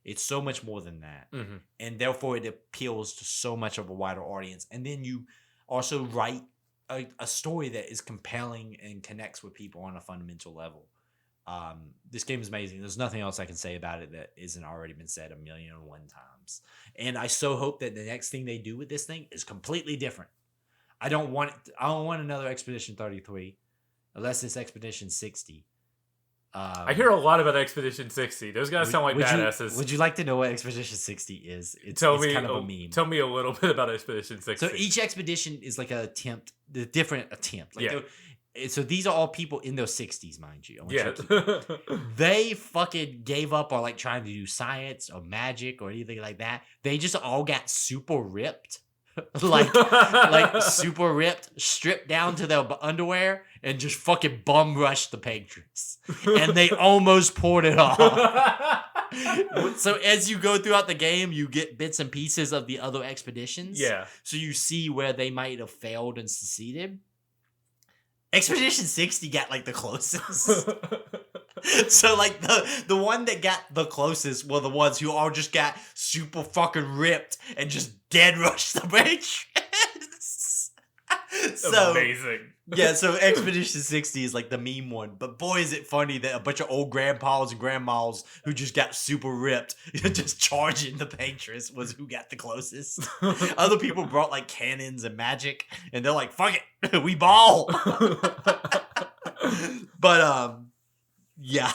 It's so much more than that. Mm-hmm. And therefore it appeals to so much of a wider audience. And then you also write a story that is compelling and connects with people on a fundamental level. This game is amazing. There's nothing else I can say about it that isn't already been said 1,000,001 times. And I so hope that the next thing they do with this thing is completely different. I don't want another Expedition 33 unless it's Expedition 60. I hear a lot about Expedition 60. Those guys sound like badasses. Would you like to know what Expedition 60 is? It's kind of a meme. Tell me a little bit about Expedition 60. So each expedition is like a different attempt. So these are all people in their 60s, mind you. They fucking gave up on like trying to do science or magic or anything like that. They just all got super ripped. like super ripped, stripped down to their underwear, and just fucking bum rushed the Patriots. And they almost pulled it off. So as you go throughout the game, you get bits and pieces of the other expeditions. Yeah. So you see where they might have failed and succeeded. Expedition 60 got like the closest. So like the one that got the closest were the ones who all just got super fucking ripped and just dead rushed the Patriots. So amazing. Yeah, so Expedition 60 is like the meme one, but boy is it funny that a bunch of old grandpas and grandmas who just got super ripped just charging the Patriots was who got the closest. Other people brought like cannons and magic, and they're like, fuck it, we ball. But yeah,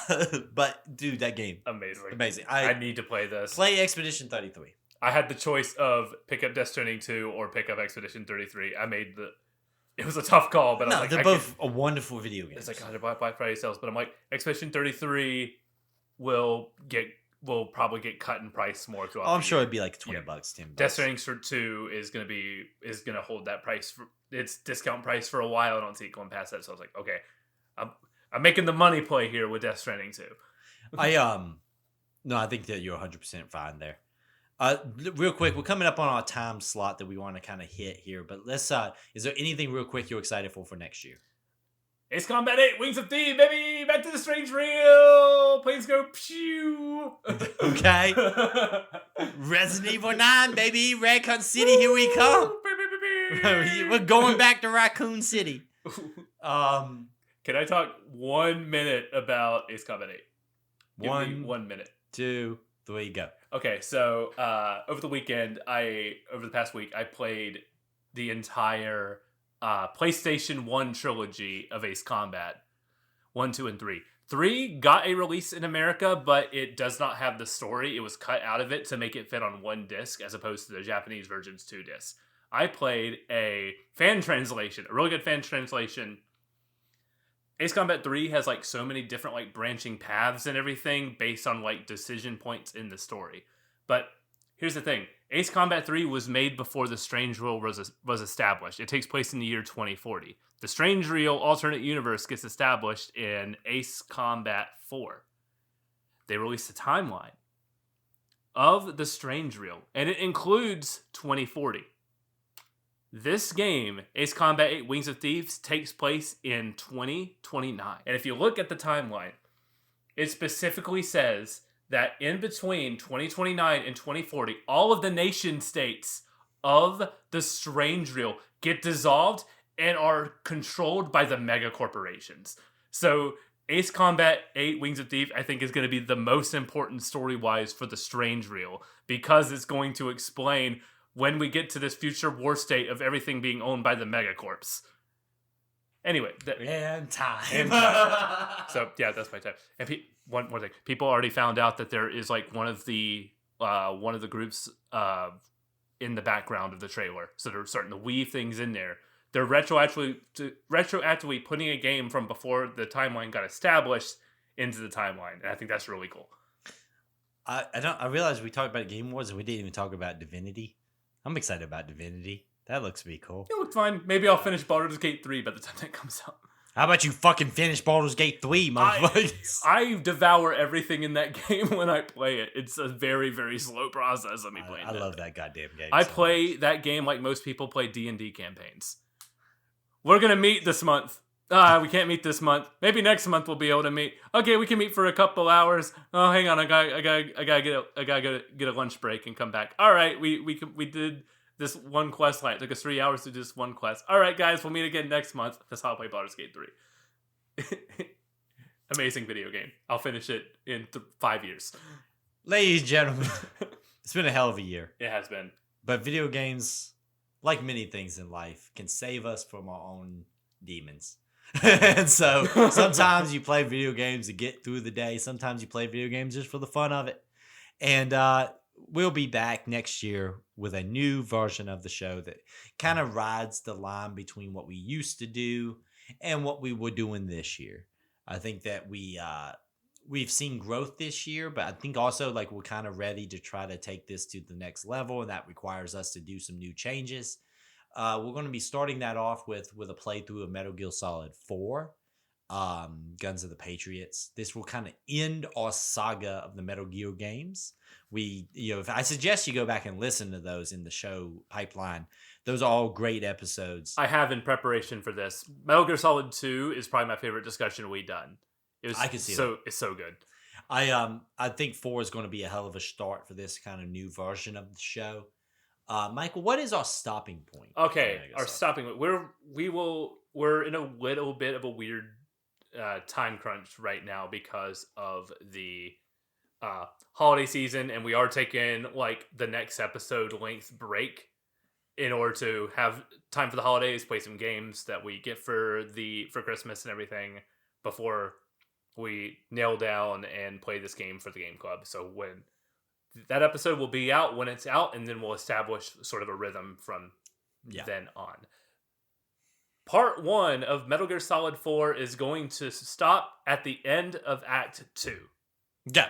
but dude, that game amazing. I need to play this. Play Expedition 33. I had the choice of pick up Death Stranding 2 or pick up Expedition 33. It was a tough call, but I was like, they're both a wonderful video games. It's like, they're Black Friday sales, but I'm like, Expedition 33 will probably get cut in price more throughout. I'm sure it'd be like $20, $10. Death Stranding 2 is gonna hold that price for its discount price for a while. I don't see it going past that, so I was like, okay, I'm making the money play here with Death Stranding 2. No, I think that you're 100% fine there. Real quick, we're coming up on our time slot that we want to kind of hit here, but let's is there anything real quick you're excited for next year? Ace Combat 8, Wings of Thieves, baby! Back to the Strange Real! Planes go pew! Okay. Resident Evil 9, baby! Raccoon City, here we come! We're going back to Raccoon City. Can I talk 1 minute about Ace Combat 8? Give me 1 minute. 2, 3, go. Okay, so over the past week, I played the entire PlayStation 1 trilogy of Ace Combat. 1, 2, and 3. 3 got a release in America, but it does not have the story. It was cut out of it to make it fit on one disc, as opposed to the Japanese version's 2 discs. I played a fan translation, a really good fan translation. Ace Combat 3 has like so many different like branching paths and everything based on like decision points in the story. But here's the thing. Ace Combat 3 was made before the Strange Real was established. It takes place in the year 2040. The Strange Real alternate universe gets established in Ace Combat 4. They released a timeline of the Strange Real, and it includes 2040. This game, Ace Combat 8 Wings of Thieves, takes place in 2029. And if you look at the timeline, it specifically says that in between 2029 and 2040, all of the nation states of the Strange Real get dissolved and are controlled by the mega corporations. So Ace Combat 8 Wings of Thieves, I think, is going to be the most important story-wise for the Strange Real, because it's going to explain when we get to this future war state of everything being owned by the megacorps. Anyway. And time. So, yeah, that's my time. And one more thing. People already found out that there is, like, one of the groups in the background of the trailer. So they're starting to weave things in there they're retroactively putting a game from before the timeline got established into the timeline, and I think that's really cool. I realized we talked about Game Awards and we didn't even talk about Divinity. I'm excited about Divinity. That looks to be cool. It looked fine. Maybe I'll finish Baldur's Gate 3 by the time that comes out. How about you fucking finish Baldur's Gate 3, motherfuckers? I devour everything in that game when I play it. It's a very, very slow process of me playing it. I love that goddamn game. I play that game like most people play D&D campaigns. We're going to meet this month. We can't meet this month. Maybe next month we'll be able to meet. Okay, we can meet for a couple hours. Oh, hang on, I gotta get a lunch break and come back. All right, we did this one quest line. It took us 3 hours to do this one quest. All right, guys, we'll meet again next month. That's how I play Baldur's Gate 3. Amazing video game. I'll finish it in 5 years. Ladies and gentlemen, it's been a hell of a year. It has been. But video games, like many things in life, can save us from our own demons. And so sometimes you play video games to get through the day. Sometimes you play video games just for the fun of it. And we'll be back next year with a new version of the show that kind of rides the line between what we used to do and what we were doing this year. I think that we've seen growth this year, but I think also like we're kind of ready to try to take this to the next level, and that requires us to do some new changes. We're going to be starting that off with a playthrough of Metal Gear Solid 4, Guns of the Patriots. This will kind of end our saga of the Metal Gear games. If I suggest you go back and listen to those in the show pipeline. Those are all great episodes. I have in preparation for this. Metal Gear Solid 2 is probably my favorite discussion we've done. I can see that. It's so good. I think 4 is going to be a hell of a start for this kind of new version of the show. Michael, what is our stopping point? Okay, our stopping point. We're in a little bit of a weird time crunch right now because of the holiday season, and we are taking like the next episode length break in order to have time for the holidays, play some games that we get for Christmas and everything before we nail down and play this game for the Game Club. So when that episode will be out when it's out, and then we'll establish sort of a rhythm from then on. Part 1 of Metal Gear Solid 4 is going to stop at the end of Act 2. Yeah.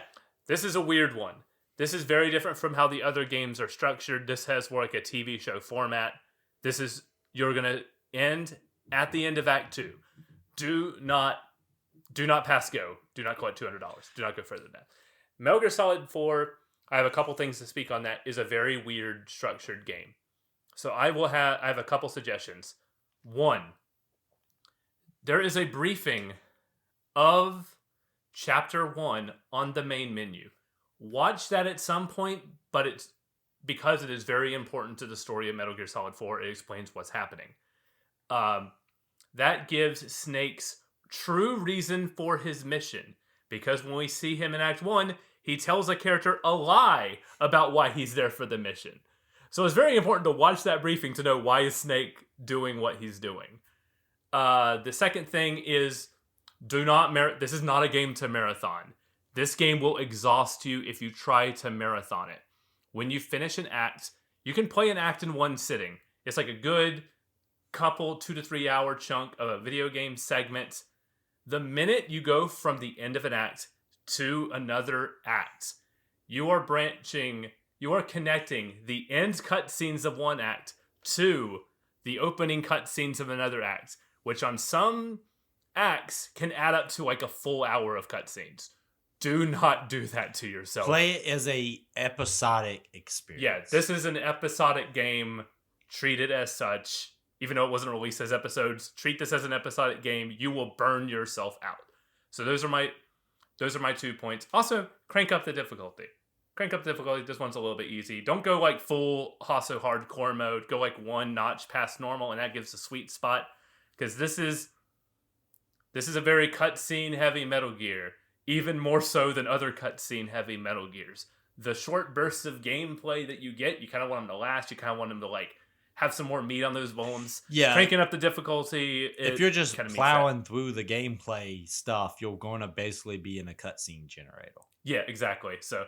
This is a weird one. This is very different from how the other games are structured. This has more like a TV show format. You're going to end at the end of Act 2. Do not pass go. Do not collect $200. Do not go further than that. Metal Gear Solid 4... I have a couple things to speak on that. Is a very weird structured game. So I have a couple suggestions. 1, there is a briefing of Chapter 1 on the main menu. Watch that at some point, but it's because it is very important to the story of Metal Gear Solid 4. It explains what's happening. That gives Snake's true reason for his mission. Because when we see him in Act 1, he tells a character a lie about why he's there for the mission. So it's very important to watch that briefing to know why is Snake doing what he's doing. The second thing is, this is not a game to marathon. This game will exhaust you if you try to marathon it. When you finish an act, you can play an act in one sitting. It's like a good couple 2 to 3 hour chunk of a video game segment. The minute you go from the end of an act to another act, you are connecting the end cutscenes of one act to the opening cutscenes of another act, which on some acts can add up to like a full hour of cutscenes. Do not do that to yourself. Play it as a episodic experience. Yeah, this is an episodic game. Treat it as such. Even though it wasn't released as episodes, treat this as an episodic game. You will burn yourself out. So those are my 2 points. Also, crank up the difficulty. This one's a little bit easy. Don't go like full Hasso hardcore mode. Go like 1 notch past normal, and that gives a sweet spot. Because this is a very cutscene heavy Metal Gear. Even more so than other cutscene heavy Metal Gears. The short bursts of gameplay that you get, you kind of want them to last. You kind of want them to like have some more meat on those bones. Yeah. Cranking up the difficulty. If you're just plowing through the gameplay stuff, you're going to basically be in a cutscene generator. Yeah, exactly. So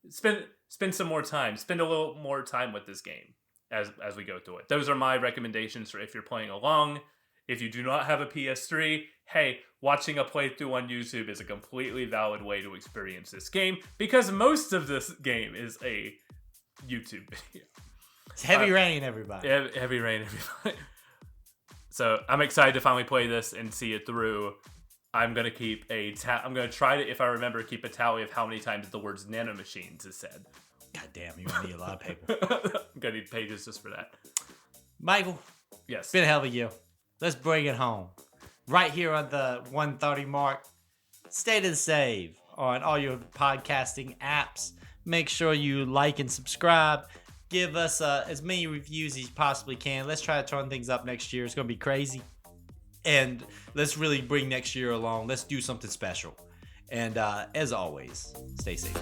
spend some more time. Spend a little more time with this game. as we go through it. Those are my recommendations for if you're playing along. If you do not have a PS3, hey, watching a playthrough on YouTube is a completely valid way to experience this game, because most of this game is a YouTube video. It's heavy rain, everybody. Heavy rain, everybody. So I'm excited to finally play this and see it through. I'm gonna keep I'm gonna try to, if I remember, keep a tally of how many times the words nanomachines is said. God damn, you're gonna need a lot of paper. I'm gonna need pages just for that. Michael, yes, it's been a hell of a year. Let's bring it home. Right here on the 130 mark. Stay to the save on all your podcasting apps. Make sure you like and subscribe. Give us as many reviews as you possibly can. Let's try to turn things up next year. It's going to be crazy. And let's really bring next year along. Let's do something special. And as always, stay safe.